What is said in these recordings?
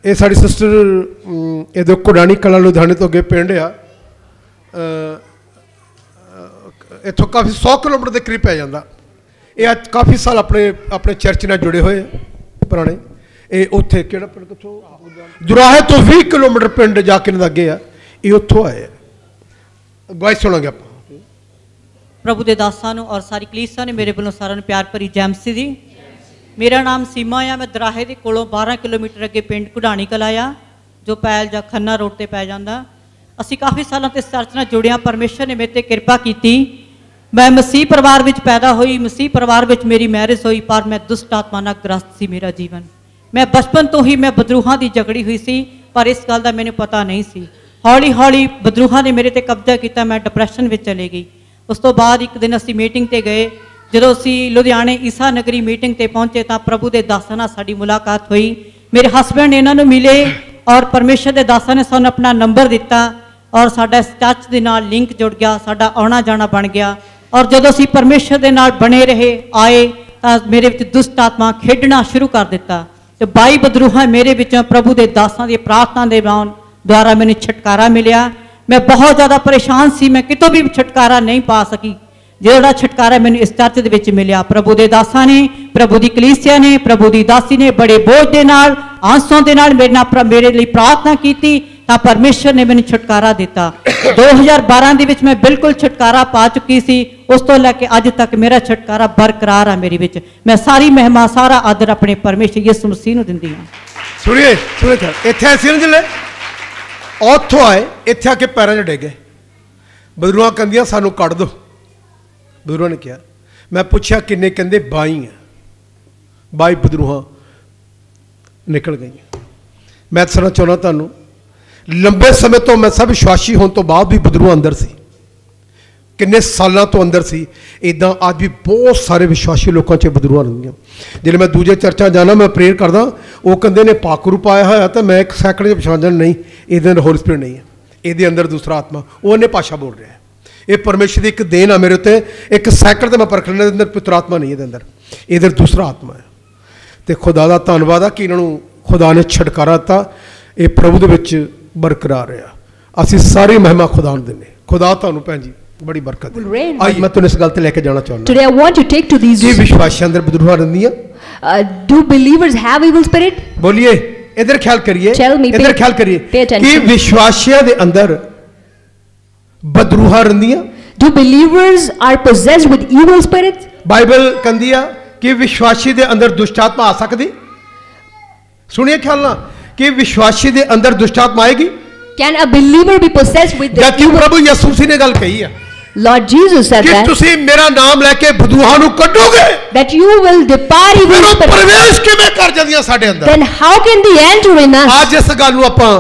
ये साड़ी सिस्टर ये कुड़ानी कला लुधियाने तो अगे पिंड आ इतों काफ़ी 100 किलोमीटर के करीब पै जाता। ये अज काफ़ी साल अपने अपने चर्च नाल जुड़े हुए पुराने। ये उत्थे किहड़ा पिंड कित्थों दुराहे तो 20 किलोमीटर पिंड जाके अगे आ, ये उत्थों आए। गवाही सुनांगे आप। प्रभु के दासां नूं और सारी कलीसिया ने मेरे वालों सारिआं नूं प्यार भरी जय मसीह दी। मेरा नाम सीमा आ। मैं दराहे के कोलों 12 किलोमीटर अगे पिंड कुड़ानी कला आ जो पैल जां खन्ना रोड ते पै जांदा। असीं काफ़ी सालों ते इस चर्च नाल जुड़े। परमेश्वर ने मेरे ते किरपा की। मैं मसीह परिवार विच पैदा हुई, मसीह परिवार विच मेरी मैरिज हुई, पर मैं दुष्ट आत्मा नाल ग्रस्त सी मेरा जीवन। मैं बचपन तो ही मैं बदरूहां दी जगड़ी हुई सी, पर इस गल दा मैनूं पता नहीं सी। हौली हौली बदरूहां ने मेरे ते कब्जा किया। मैं डिप्रैशन विच चली गई। उस तो बाद एक दिन असीं मीटिंग ते गए। जदों असीं लुधियाने ईसा नगरी मीटिंग ते पहुंचे तो प्रभु के दासां नाल साडी मुलाकात हुई। मेरे हसबैंड इन्हां नूं मिले और परमेश्वर के दासां ने सानूं अपना नंबर दिता और साडा इस चर्च दे नाल लिंक जुड़ गया, साडा आना जाना बन गया। और जदों असीं परमेश्वर दे नाल बने रहे आए तो मेरे विच दुष्ट आत्मा खेडना शुरू कर दिता। तो 22 बदरूहां मेरे विचों प्रभु के दासां दी प्रार्थना दे द्वारा मैनूं छुटकारा मिलिया। मैं बहुत ज़्यादा परेशान सी, मैं कितों भी छुटकारा नहीं पा सकी। जोड़ा छुटकारा मैनूं इस चर्च दे विच मिलिया। प्रभु के दासां ने, प्रभु की कलीसिया ने, प्रभु की दासी ने बड़े बोझ के नाल आंसुओं के नाल मेरे लिए प्रार्थना की तो परमेश्वर ने मैनूं छुटकारा दिता। 2012 दे विच मैं बिल्कुल छुटकारा पा चुकी सी। उस तो लैके अज तक मेरा छुटकारा बरकरार है मेरे विच। मैं सारी महिमा सारा आदर अपने परमेश्वर यीशु मसीह नूं दिंदी हां। सुनिए सुनिए इत्थे असीं जिले उत्थों आए, इत्थे आके पैरों च डिगे। बदरूहां कहंदियां सानूं कढ दो। बदरूहां ने कहा, मैं पूछा किन्ने, कहंदे 22 है। 22 बदरूहां निकल गई। मैं दसना चाहुंदा तुहानूं लंबे समय तो मैं सब विश्वासी होने तो बाद भी बदरूहां अंदर सी, किन्ने सालों तो अंदर सी। इदा अज भी बहुत सारे विश्वासी लोगों च बदरूहां रहिंदियां। जिसले मैं दूजे चर्चा जाना मैं प्रेयर करदा, वो कहंदे ने पाकरू पाया होया तो मैं एक सैकड़े पछाण नहीं, ये होली स्पिरिट नहीं है, ये अंदर दूसरा आत्मा वो अन्य भाषा बोल रहा है। ये परमेश्वर की एक देन आ मेरे उत्ते। एक सैकड़ तो मैं परख लेना, अंदर पुत्र आत्मा नहीं है, अंदर इधर दूसरा आत्मा है। तो खुदा का धन्नवाद है कि इन्होंने खुदा ने छुटकारा दिता। ये प्रभु दे विच बरकरार रहा। असीं सारी महिमा खुदा नूं दिंदे। खुदा तुहानूं भैन जी बड़ी बरकत है। आज मैं तुहानूं इस गल ते लेके जाना चाहुंदा। Today I want to take to these. जी विश्वासी अंदर बदरूहां रहिंदियां। Do believers have evil spirit? बोलिए, इधर ख्याल करिए, इधर ख्याल करिए कि विश्वासियों के अंदर बदरूहां रहिंदियां। Do believers are possessed with evil spirits? Bible कहंदी आ कि विश्वासी के अंदर दुष्ट आत्मा आ सकदी। सुनिए ख्याल ना कि विश्वासी के अंदर दुष्ट आत्मा आएगी। Can a believer be possessed with the evil? प्रभु यीशु मसीह ने गल कही है। Lord Jesus said that. कि तुसी मेरा नाम लेके बदरूहां नूं कढोगे। That you will depart evil spirits. प्रवेश किवें कर जांदियां साडे अंदर? Then how can they enter in us? आज इस गल नूं आपां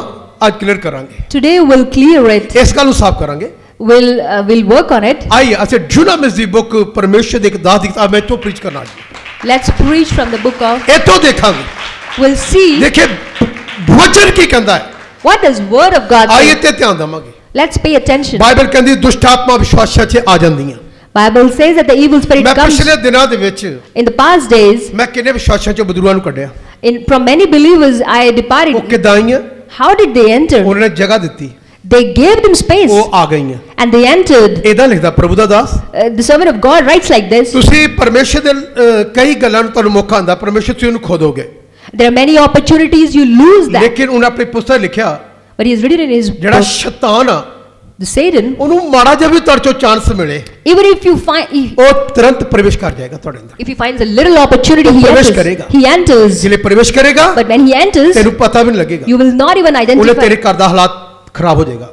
आज क्लियर करांगे। Today we'll clear it. इस गल नूं साफ करांगे। We'll work on it. आइए अच्छा डुनामिस दी बुक परमेश्वर दी दास दी किताब मैं तो प्रीच करना। Let's preach from the book of. ये तो देखांगे। We'll see. देखिए वचन की कहता है। What does word of God say? आइए ते ध्यान देवांगे। Let's pay attention. बाइबल कहती दुष्ट आत्मा विश्वासियों च आ जांदियां। Bible says that the evil spirit मैं comes. पिछले दिनों दे विच In the past days. मैं किन्ने विश्वासियों च बदरूहां नूं कढिया। From many believers I departed. वो किदां आईयां? How did they enter? उन्होंने जगह दी। They gave them space. वो आ गईयां। And they entered. इदा लिखदा प्रभु दा दास। The servant of God writes like this. तुसी परमेश्वर दे कई गल्लां नूं तुहानूं मौका आंदा, परमेश्वर तुसीं उहनूं खोदोगे। There are many opportunities you lose that. लेकिन उन्हें अपनी पुस्तक लिखा। But he has written in his book. जेड़ा शैतान आ The Satan. उन्होंने माड़ा जब भी तुहाडे चों चांस मिले। Even if you find. वो तुरंत प्रवेश कर जाएगा तुहाडे अंदर। If he finds a little opportunity he enters. He enters. जिले प्रवेश करेगा। But when he enters. तेनू पता भी नहीं लगेगा। You will not even identify. उन्हें तेरे घर दा हालात खराब हो जाएगा।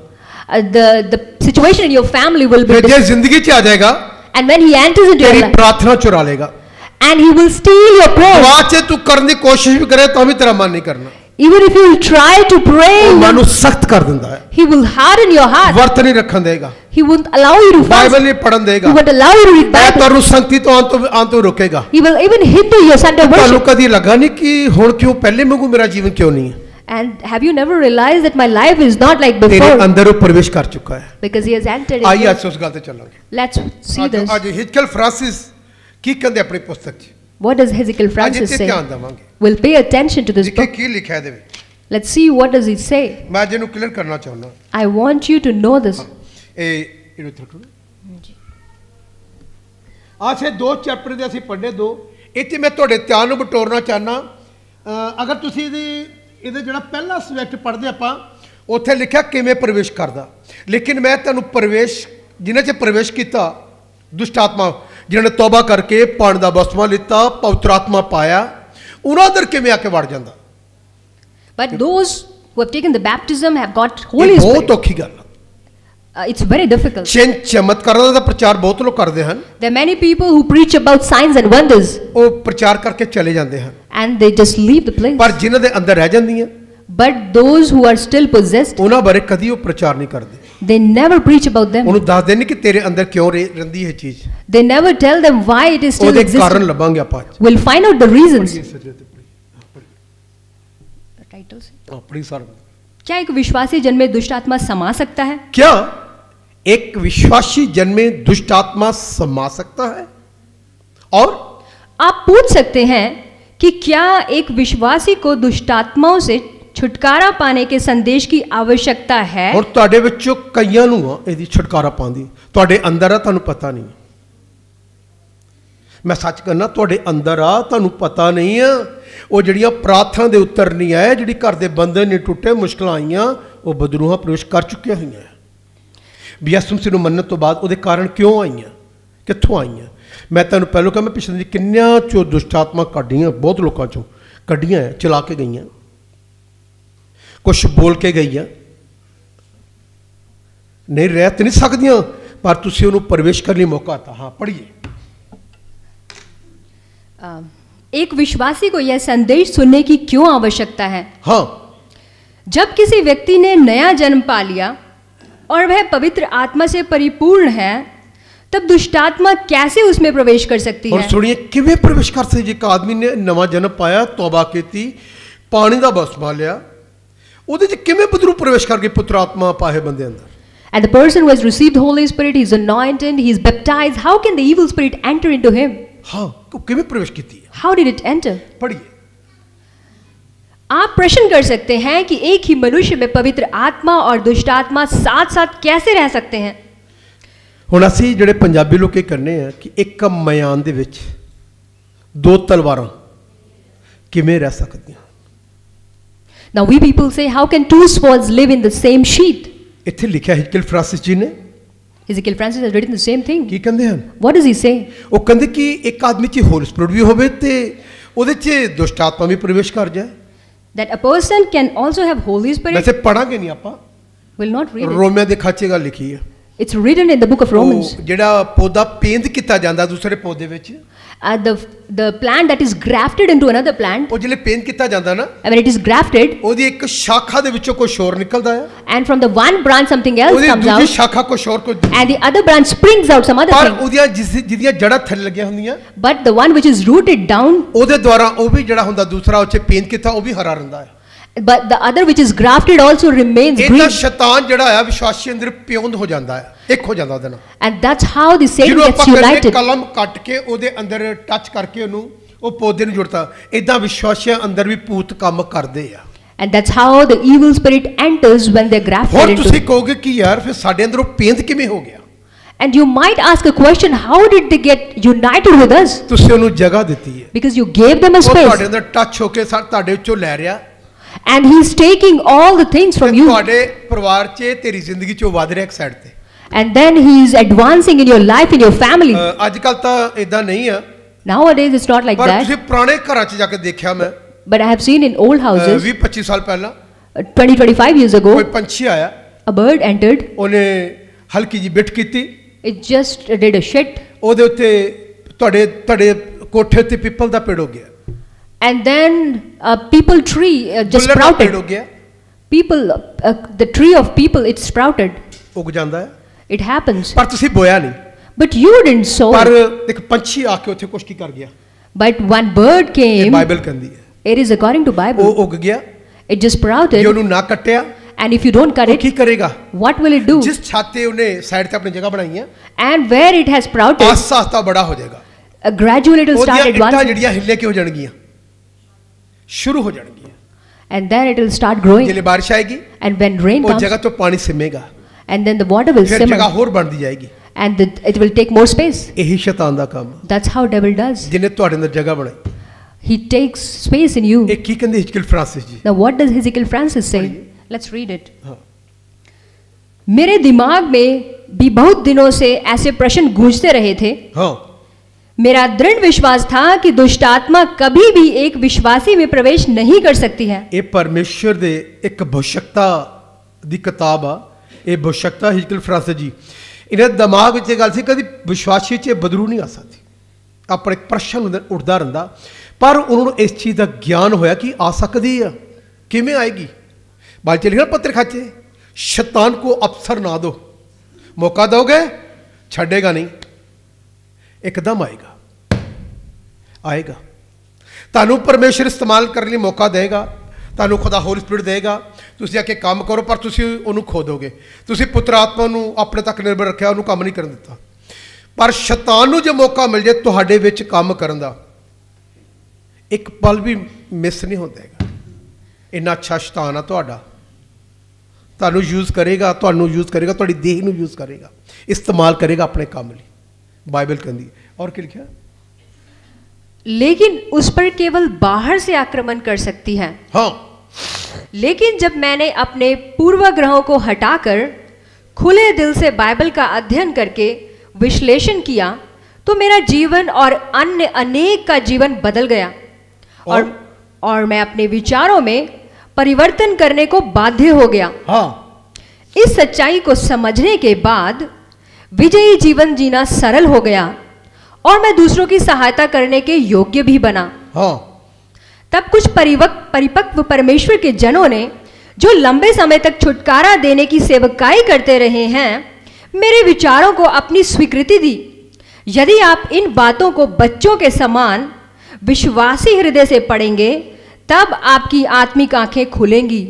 The situation in your family will be. फिर जिंदगी च आ जाएगा। And when he enters into your life. तेरी प्रार्थना चुरा लेगा। And he will steal your prayer. दुआ च तू करने की कोशिश भी करे तो भी तेरा मन नहीं करना। Even if you try to pray, मन सख्त कर देता है। He will harden your heart. वर्त नहीं रखन देगा। He won't allow you to fast. Bible नहीं पढ़न देगा। He won't allow you to read Bible. तारू संगति तो आंतों रोकेगा। He will even hinder your Sunday worship. तारू कदी लगा नहीं कि हुण क्यों पहले वांगू मेरा जीवन क्यों नहीं है? And have you never realized that my life is not like before? तेरे अंदर वो प्रवेश कर चुका है। Because he has entered. आइए आज उस गल पे चलेंगे। Let's see this. आज हिजकियल फ्रांसिस की कहते अपनी पुस्तक च। What does Hezekiel Francis say? ध्यान देवांगे। We'll pay attention to this book. की लिखा है दे विच? Let's see what does it say. ਮੈਂ ਜਿਹਨੂੰ ਕਲੀਅਰ ਕਰਨਾ ਚਾਹੁੰਦਾ I want you to know this. ਇਹ ਇਹਨੂੰ ਥਰਕੋ ਆਸੇ ਦੋ ਚੈਪਟਰ ਦੇ ਅਸੀਂ ਪੜ੍ਹੇ ਦੋ ਇੱਥੇ ਮੈਂ ਤੁਹਾਡੇ ਧਿਆਨ ਨੂੰ ਬਟੋਰਨਾ ਚਾਹਨਾ ਅਗਰ ਤੁਸੀਂ ਇਹਦੇ ਜਿਹੜਾ ਪਹਿਲਾ ਸਬਜੈਕਟ ਪੜ੍ਹਦੇ ਆਪਾਂ ਉੱਥੇ ਲਿਖਿਆ ਕਿਵੇਂ ਪ੍ਰਵੇਸ਼ ਕਰਦਾ ਲੇਕਿਨ ਮੈਂ ਤੁਹਾਨੂੰ ਪ੍ਰਵੇਸ਼ ਜਿਨ੍ਹਾਂ 'ਚ ਪ੍ਰਵੇਸ਼ ਕੀਤਾ ਦੁਸ਼ਟ ਆਤਮਾ ਜਿਨ੍ਹਾਂ ਨੇ ਤੌਬਾ ਕਰਕੇ ਪਾਣੀ ਦਾ ਬਪਤਿਸਮਾ ਲਿੱਤਾ ਪਵਿੱਤਰ ਆਤਮਾ ਪਾਇਆ ਉਹਨਾਂ ਅੰਦਰ ਕਿਵੇਂ ਆ ਕੇ ਵੜ ਜਾਂਦਾ But those who have taken the baptism have got Holy ਇਹ ਬਹੁਤ Spirit. ਔਖੀ ਗੱਲ ਆ It's very difficult. ਚਿੰਨ ਚਮਤਕਾਰਾਂ ਦਾ ਪ੍ਰਚਾਰ ਬਹੁਤ ਲੋਕ ਕਰਦੇ ਹਨ There are many people who preach about signs and wonders ਉਹ ਪ੍ਰਚਾਰ ਕਰਕੇ ਚਲੇ ਜਾਂਦੇ ਹਨ and they just leave the place. ਪਰ ਜਿਨ੍ਹਾਂ ਦੇ ਅੰਦਰ ਰਹਿ ਜਾਂਦੀਆਂ But those who are still possessed, ਉਹਨਾਂ ਬਾਰੇ ਕਦੀ ਉਹ ਪ੍ਰਚਾਰ ਨਹੀਂ ਕਰਦੇ they never preach about them. ਉਹਨੂੰ ਦੱਸਦੇ ਨਹੀਂ ਕਿ ਤੇਰੇ ਅੰਦਰ ਕਿਉਂ ਰਹਿੰਦੀ ਇਹ ਚੀਜ਼ They never tell them why it is still ਉਹਦੇ ਕਾਰਨ existing. ਲੱਭਾਂਗੇ ਆਪਾਂ ਅੱਜ We'll find out the reasons. ਆਪਣੀ ਸਰ क्या एक विश्वासी जन में दुष्ट आत्मा समा सकता है? क्या एक विश्वासी जन में दुष्ट आत्मा समा सकता है और आप पूछ सकते हैं कि क्या एक विश्वासी को दुष्ट आत्माओं से छुटकारा पाने के संदेश की आवश्यकता है? ਹੁਣ ਤੁਹਾਡੇ ਵਿੱਚੋਂ ਕਈਆਂ ਨੂੰ ਆ ਇਹਦੀ ਛੁਟਕਾਰਾ ਪਾਉਂਦੀ ਤੁਹਾਡੇ ਅੰਦਰ ਆ ਤੁਹਾਨੂੰ ਪਤਾ ਨਹੀਂ ਮੈਂ ਸੱਚ ਕਹਿੰਦਾ ਤੁਹਾਡੇ ਅੰਦਰ ਆ ਤੁਹਾਨੂੰ ਪਤਾ ਨਹੀਂ ਆ ਉਹ ਜਿਹੜੀਆਂ ਪ੍ਰਾਰਥਨਾ ਦੇ ਉੱਤਰ ਨਹੀਂ ਆਏ ਜਿਹੜੀ ਘਰ ਦੇ ਬੰਧਨ ਨਹੀਂ ਟੁੱਟੇ ਮੁਸ਼ਕਲਾਂ ਆਈਆਂ ਉਹ ਬਦਰੂਹਾਂ ਪ੍ਰਵੇਸ਼ ਕਰ ਚੁੱਕੀਆਂ ਹੋਈਆਂ ਵੀ ਯਿਸੂ ਮਸੀਹ ਨੂੰ ਮੰਨਣ ਤੋਂ ਬਾਅਦ ਉਹਦੇ ਕਾਰਨ ਕਿਉਂ ਆਈਆਂ ਕਿੱਥੋਂ ਆਈਆਂ ਮੈਂ ਤੁਹਾਨੂੰ ਪਹਿਲਾਂ ਕਿਹਾ ਮੈਂ ਪਿਛਲੇ ਦਿਨ ਕਿੰਨਿਆਂ ਚੋਂ ਦੁਸ਼ਟ ਆਤਮਾ ਕੱਢੀਆਂ ਬਹੁਤ ਲੋਕਾਂ ਚੋਂ ਕੱਢੀਆਂ ਚਲਾ ਕੇ ਗਈਆਂ ਕੁਛ ਬੋਲ ਕੇ ਗਈਆਂ ਨਹੀਂ ਰਹਿ ਤਾਂ ਨਹੀਂ ਸਕਦੀਆਂ ਪਰ ਤੁਸੀਂ ਉਹਨੂੰ ਪ੍ਰਵੇਸ਼ ਕਰਨ ਲਈ ਮੌਕਾ ਦਿੱਤਾ ਹਾਂ ਪੜ੍ਹੀਏ एक विश्वासी को यह संदेश सुनने की क्यों आवश्यकता है? हाँ जब किसी व्यक्ति ने नया जन्म पा लिया और वह पवित्र आत्मा से परिपूर्ण है तब दुष्टात्मा कैसे उसमें प्रवेश कर सकती और है? सुनिए किवें प्रवेश कर सकती एक आदमी ने नवा जन्म पाया तौबा की पानी का बपतिस्मा लिया ਉਹਦੇ ਚ ਕਿਵੇਂ ਬਦਰੂ ਪ੍ਰਵੇਸ਼ ਕਰਕੇ ਪੁੱਤਰ ਆਤਮਾ ਪਾਏ ਬੰਦੇ ਅੰਦਰ And the person who has received the Holy Spirit, he is anointed, he is baptized. How can the evil spirit enter into him? हाँ किवें प्रवेश ਕੀਤੀ ਹੈ How did it enter? पढ़िए आप प्रश्न कर सकते हैं कि एक ही मनुष्य में पवित्र आत्मा और दुष्ट आत्मा साथ साथ कैसे रह सकते हैं? ਹੁਣ ਅਸੀਂ ਜਿਹੜੇ ਪੰਜਾਬੀ ਲੋਕ ਇਹ ਕਰਨੇ ਆ ਕਿ ਇੱਕ ਮੈਦਾਨ ਦੇ ਵਿੱਚ ਦੋ ਤਲਵਾਰਾਂ ਕਿਵੇਂ ਰਹਿ ਸਕਦੀਆਂ Now we people say, how can two swords live in the same sheath? ਇੱਥੇ ਲਿਖਿਆ ਹਿਜ਼ਕੀਏਲ ਫਰਾਂਸਿਸ ਜੀ ਨੇ Ezekiel Francis has written the same thing. ਕੀ ਕਹਿੰਦੇ ਹਨ What does he say? ਉਹ ਕਹਿੰਦੇ ਕਿ ਇੱਕ ਆਦਮੀ 'ਚ ਹੋਲੀ ਸਪਿਰਿਟ ਵੀ ਹੋਵੇ ਤੇ ਉਹਦੇ 'ਚ ਦੁਸ਼ਟ ਆਤਮਾ ਵੀ ਪ੍ਰਵੇਸ਼ ਕਰ ਜਾਏ That a person can also have Holy Spirit. ਵੈਸੇ ਪੜਾਂਗੇ ਨਹੀਂ ਆਪਾਂ Will not read it. ਰੋਮੀਆਂ ਦੇ ਖਾਚੇ ਗੱਲ ਲਿਖੀ ਹੈ It's written in the book of Romans. ਉਹ ਜਿਹੜਾ ਪੌਦਾ ਪੇਂਦ ਕੀਤਾ ਜਾਂਦਾ ਦੂਸਰੇ ਪੌਦੇ ਵਿੱਚ The plant that is grafted into another plant, ਉਹ ਜਿਹੜੇ ਪੇਂਦ ਕੀਤਾ ਜਾਂਦਾ ਨਾ and when it is grafted, ਉਹਦੀ ਇੱਕ ਸ਼ਾਖਾ ਦੇ ਵਿੱਚੋਂ ਕੋਈ ਸ਼ੋਰ ਨਿਕਲਦਾ ਹੈ and from the one branch something else ਉਹਦੀ comes ਦੂਜੀ out, ਸ਼ਾਖਾ ਕੋਈ ਸ਼ੋਰ ਕੋਈ and the other branch springs out some other ਪਰ thing. ਉਹਦੀਆਂ ਜਿਹਦੀਆਂ ਜੜ੍ਹਾਂ ਥੱਲੇ ਲੱਗੀਆਂ ਹੁੰਦੀਆਂ But the one which is rooted down, ਉਹਦੇ ਦੁਆਰਾ ਉਹ ਵੀ ਜਿਹੜਾ ਹੁੰਦਾ ਦੂਸਰਾ ਉੱਚੇ ਪੇਂਦ ਕੀਤਾ ਉਹ ਵੀ ਹਰਾ ਰਹਿੰਦਾ ਹੈ but the other which is grafted also remains ਇਹਦਾ green. ਸ਼ੈਤਾਨ ਜਿਹੜਾ ਆ ਵਿਸ਼ਵਾਸੀ ਅੰਦਰ ਪਿਉਂਦ ਹੋ ਜਾਂਦਾ ਹੈ ਇੱਕ ਹੋ ਜਾਂਦਾ ਉਹਦੇ ਨਾਲ And that's how the Satan ਜਿਹਨੂੰ gets ਆਪਾਂ ਕਹਿੰਦੇ united. ਕਲਮ ਕੱਟ ਕੇ ਉਹਦੇ ਅੰਦਰ ਟੱਚ ਕਰਕੇ ਉਹਨੂੰ ਉਹ ਪੌਦੇ ਨੂੰ ਜੁੜਤਾ ਇਦਾਂ ਵਿਸ਼ਵਾਸੀਆਂ ਅੰਦਰ ਵੀ ਭੂਤ ਕੰਮ ਕਰਦੇ ਆ And that's how the evil spirit enters when they're grafted ਹੋਰ into. ਤੁਸੀਂ ਕਹੋਗੇ ਕਿ ਯਾਰ ਫਿਰ ਸਾਡੇ ਅੰਦਰ ਉਹ ਪੇਂਦ ਕਿਵੇਂ ਹੋ ਗਿਆ And you might ask a question, how did they get united with us? ਤੁਸੀਂ ਉਹਨੂੰ ਜਗ੍ਹਾ ਦਿੱਤੀ ਹੈ Because you gave them a ਉਹ ਤੁਹਾਡੇ space. ਅੰਦਰ ਟੱਚ ਹੋ ਕੇ ਤੁਹਾਡੇ ਵਿੱਚੋਂ ਲੈ ਰਿਹਾ And he's taking all the things from ਤੇ you. ਤੁਹਾਡੇ ਪਰਿਵਾਰ 'ਚ ਤੇਰੀ ਜ਼ਿੰਦਗੀ 'ਚੋਂ ਵਧ ਰਿਹਾ ਇੱਕ ਸਾਈਡ ਤੇ And then he's advancing in your life, in your family. ਅੱਜ ਕੱਲ ਤਾਂ ਇਦਾਂ ਨਹੀਂ ਆ Nowadays it's not like ਪਰ that. ਤੁਸੀਂ ਪੁਰਾਣੇ ਘਰਾਂ 'ਚ ਜਾ ਕੇ ਦੇਖਿਆ ਮੈਂ But I have seen in old houses, 20-25 ਸਾਲ ਪਹਿਲਾਂ 20-25 years ago, ਕੋਈ ਪੰਛੀ ਆਇਆ a bird entered. ਉਹਨੇ ਹਲਕੀ ਜੀ ਬਿੱਟ ਕੀਤੀ It just did a shit. ਉਹਦੇ ਉੱਤੇ ਤੁਹਾਡੇ ਕੋਠੇ ਤੇ ਪਿੱਪਲ ਦਾ ਪੇੜ ਹੋ ਗਿਆ And then a people tree just ਗੁੱਲੜ ਦਾ ਪੇੜ ਹੋ sprouted. ਗਿਆ People, the tree of people, it sprouted. ਉੱਗ ਜਾਂਦਾ ਹੈ It happens. ਪਰ ਤੁਸੀਂ ਬੋਇਆ ਨਹੀਂ But you didn't sow ਪਰ it. ਇੱਕ ਪੰਛੀ ਆ ਕੇ ਉੱਥੇ ਕੁਛ ਕੀ ਕਰ ਗਿਆ But one bird ਇਹ came. ਬਾਈਬਲ ਕਹਿੰਦੀ ਹੈ It is according to Bible. ਉਹ ਉੱਗ ਗਿਆ It just ਜੇ sprouted. ਉਹਨੂੰ ਨਾ ਕੱਟਿਆ And if you don't cut ਉਹ it, ਕੀ ਕਰੇਗਾ what will it do? ਜਿਸ ਛਾਤੇ ਉਹਨੇ ਸਾਈਡ ਤੇ ਆਪਣੀ ਜਗ੍ਹਾ ਬਣਾਈ ਹੈ And where it has sprouted, ਆਸਤਾ ਆਸਤਾ ਬੜਾ ਹੋ ਜਾਏਗਾ gradually it will ਉਹਦੀਆਂ start ਇੱਟਾਂ advancing. ਜਿਹੜੀਆਂ ਹਿੱਲੇ ਕੇ ਹੋ ਜਾਣਗੀਆਂ ਸ਼ੁਰੂ ਹੋ ਜਾਣਗੀਆਂ and then it will start growing. जिले बारिश आएगी, And when rain वो comes, जगह तो पानी सिमेगा, and then the water will फिर simmer, जगह होर बढ़ती जाएगी। and it will take more space. यही शैतान दा काम, That's how devil does. जिन्हें ਤੁਹਾਡੇ अंदर जगह बनाई। He takes space in you. एक की कहते Hizkiel Francis ji, Now what does Hezekiel Francis say? Let's read it. हाँ, मेरे दिमाग में भी बहुत दिनों से ऐसे प्रश्न गूंजते रहे थे। हाँ, मेरा दृढ़ विश्वास था कि दुष्ट आत्मा कभी भी एक विश्वासी में प्रवेश नहीं कर सकती है। ये परमेश्वर दे एक भविष्यता दी किताब आ, ये भविष्यता हिजकियल फ्रांसिस जी, इन्हें दिमाग विच गल सी कभी विश्वासी च बदलू नहीं आ सकती। अपने एक प्रश्न उठता रहा, पर उन्होंने इस चीज़ का ज्ञान होया कि आ सकती है, किमें आएगी। बाल चली ना पत्थर खाचे, शैतान को अवसर ना दो, मौका दोगे छड़ेगा नहीं, एकदम आएगा, आएगा। तानू परमेश्वर इस्तेमाल करने लिए मौका देगा, तानू खुदा होली स्पिरिट देगा, तुसी आके काम करो, पर तुसी उन्होंने खो दोगे। तुसी पुत्र आत्मा नू अपने तक निर्भर रखा, उन्होंने काम नहीं करन दिता। पर शैतान नू जो मौका मिल जाए तुहाडे विच काम करन दा, एक पल भी मिस नहीं होंदा। इन्ना अच्छा शैतान आ तुहाडा, तुहानू यूज़ करेगा, तुहानू यूज़ करेगा, तुहाडी देह नू यूज़ करेगा, इस्तेमाल करेगा अपने काम लिए। बाइबल कहती है, और क्या लिखा? लेकिन उस पर केवल बाहर से आक्रमण कर सकती है। हाँ, लेकिन जब मैंने अपने पूर्वाग्रहों को हटाकर खुले दिल से बाइबल का अध्ययन करके विश्लेषण किया तो मेरा जीवन और अन्य अनेक का जीवन बदल गया और मैं अपने विचारों में परिवर्तन करने को बाध्य हो गया। हाँ, इस सच्चाई को समझने के बाद विजयी जीवन जीना सरल हो गया और मैं दूसरों की सहायता करने के योग्य भी बना। हाँ, तब कुछ परिपक्व परमेश्वर के जनों ने, जो लंबे समय तक छुटकारा देने की सेवकाई करते रहे हैं, मेरे विचारों को अपनी स्वीकृति दी। यदि आप इन बातों को बच्चों के समान विश्वासी हृदय से पढ़ेंगे तब आपकी आत्मिक आंखें खुलेंगी।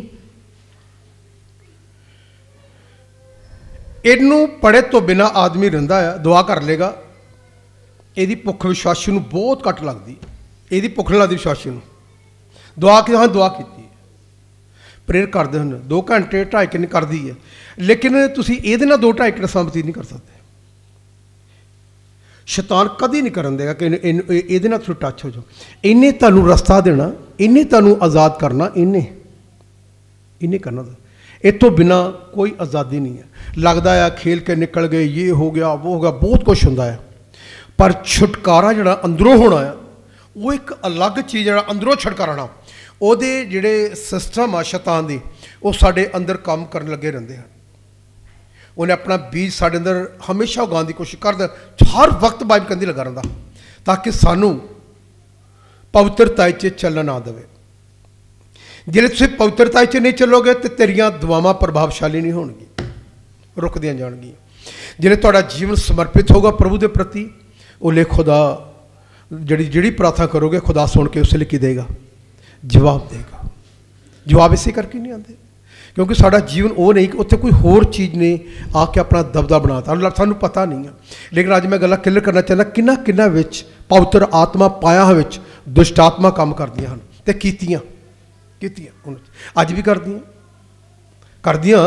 इनू पढ़े तो बिना आदमी रहिंदा है, दुआ कर लेगा, यदि भुख विश्वासी नू बहुत घट लगती, यदि भुख नहीं लगती विश्वासी नू। दुआ की हाँ दुआ की प्रेयर करते हैं 2 घंटे 2.5 घंटे कर दी है, लेकिन तुसी ये 2-2.5 घंटे समय बतीत नहीं कर सकते। शैतान कभी नहीं करन देगा कि ये थोड़ी टच हो जाओ। इन्हें तुहानू रस्ता देना, इन्हें तुहानू आज़ाद करना, इन्हें करना। इस तो बिना कोई आज़ादी नहीं है। लगता है खेल के निकल गए, ये हो गया वो हो गया, बहुत कुछ होंदा है, पर छुटकारा जिहड़ा अंदरों होना है वो एक अलग चीज़, जिहड़ा अंदरों छुटकारा ਉਹਦੇ ਜਿਹੜੇ सिस्टम आ शैतान दी वो साडे अंदर काम करन लगे रहंदे हैं। उन्हें अपना बीज साडे अंदर हमेशा उगाने की कोशिश करदा, हर वक्त बाइबल कहंदी लगा रहिंदा ताकि सानू पवित्रता च चलन ना देवे। जिहड़े तुसीं पवित्रता च नहीं चलोगे तो तेरियां दुआवां प्रभावशाली नहीं होणगीਆਂ, रुकदियां जाणगीਆਂ। जिहड़े तुहाडा जीवन समर्पित होगा प्रभु के प्रति, उले खुदा जिहड़ी प्रार्थना करोगे खुदा सुन के उस लिए की देगा, जवाब देगा। जवाब इसे करके नहीं आते क्योंकि साड़ा जीवन वो नहीं कि उत्थे कोई होर चीज़ ने आके अपना दबदा बनाता, सानू पता नहीं है। लेकिन अज मैं गल्लां क्लियर करना चाहना, किन्ना विच पवित्र आत्मा पाया विच दुष्ट आत्मा काम करदियां हन ते कीतियां अज भी करदियां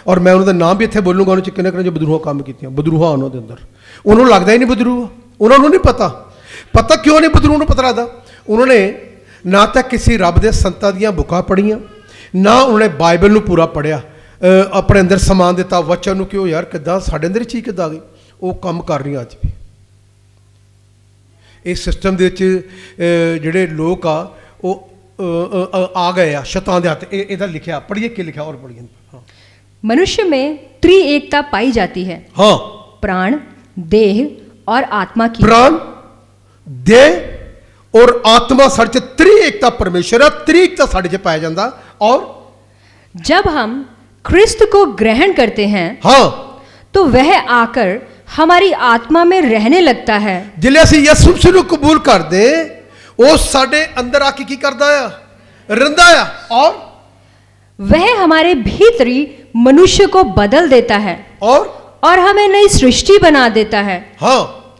और मैं उन्होंने नाम भी इत्थे बोलूँगा, उन्होंने किन्ने जो बदरूहा काम कीतियां, बदरूहा उन्होंने अंदर, उन्होंने लगता ही नहीं बदरूहा, उन्होंने नहीं पता क्यों नहीं बदरू उन्होंने पता लगता। उन्होंने ना तो किसी रब के संतां दियां बुकां पढ़ियां, ना उन्होंने बाइबल नूं पूरा पढ़िया, अपने अंदर समान दिता वचन नूं कि वो यार किद्दां साडे अंदर चीज़ किद्दां आ गई, वो काम कर रही अज भी। इस सिस्टम दे विच जिहड़े लोग आ गए आ शैतान दे हत्थ। इहदा लिखिया पढ़िए, के लिखा और पढ़िए। हाँ, मनुष्य में त्रिएकता पाई जाती है। हाँ, प्राण, देह और आत्मा की। प्राण, देह और आत्मा साढ़े त्रिएकता परमेश्वर है, त्रिएकता साढ़े च पाया जाता। और जब हम ख्रिस्त को ग्रहण करते हैं, हाँ, तो वह आकर हमारी आत्मा में रहने लगता है। जिले असीं यसू मसीह नूं कबूल कर दे, वो साढ़े अंदर आके की करदा है, रहिंदा है, और वह हमारे भीतरी मनुष्य को बदल देता है और हमें नई सृष्टि बना देता है। हाँ,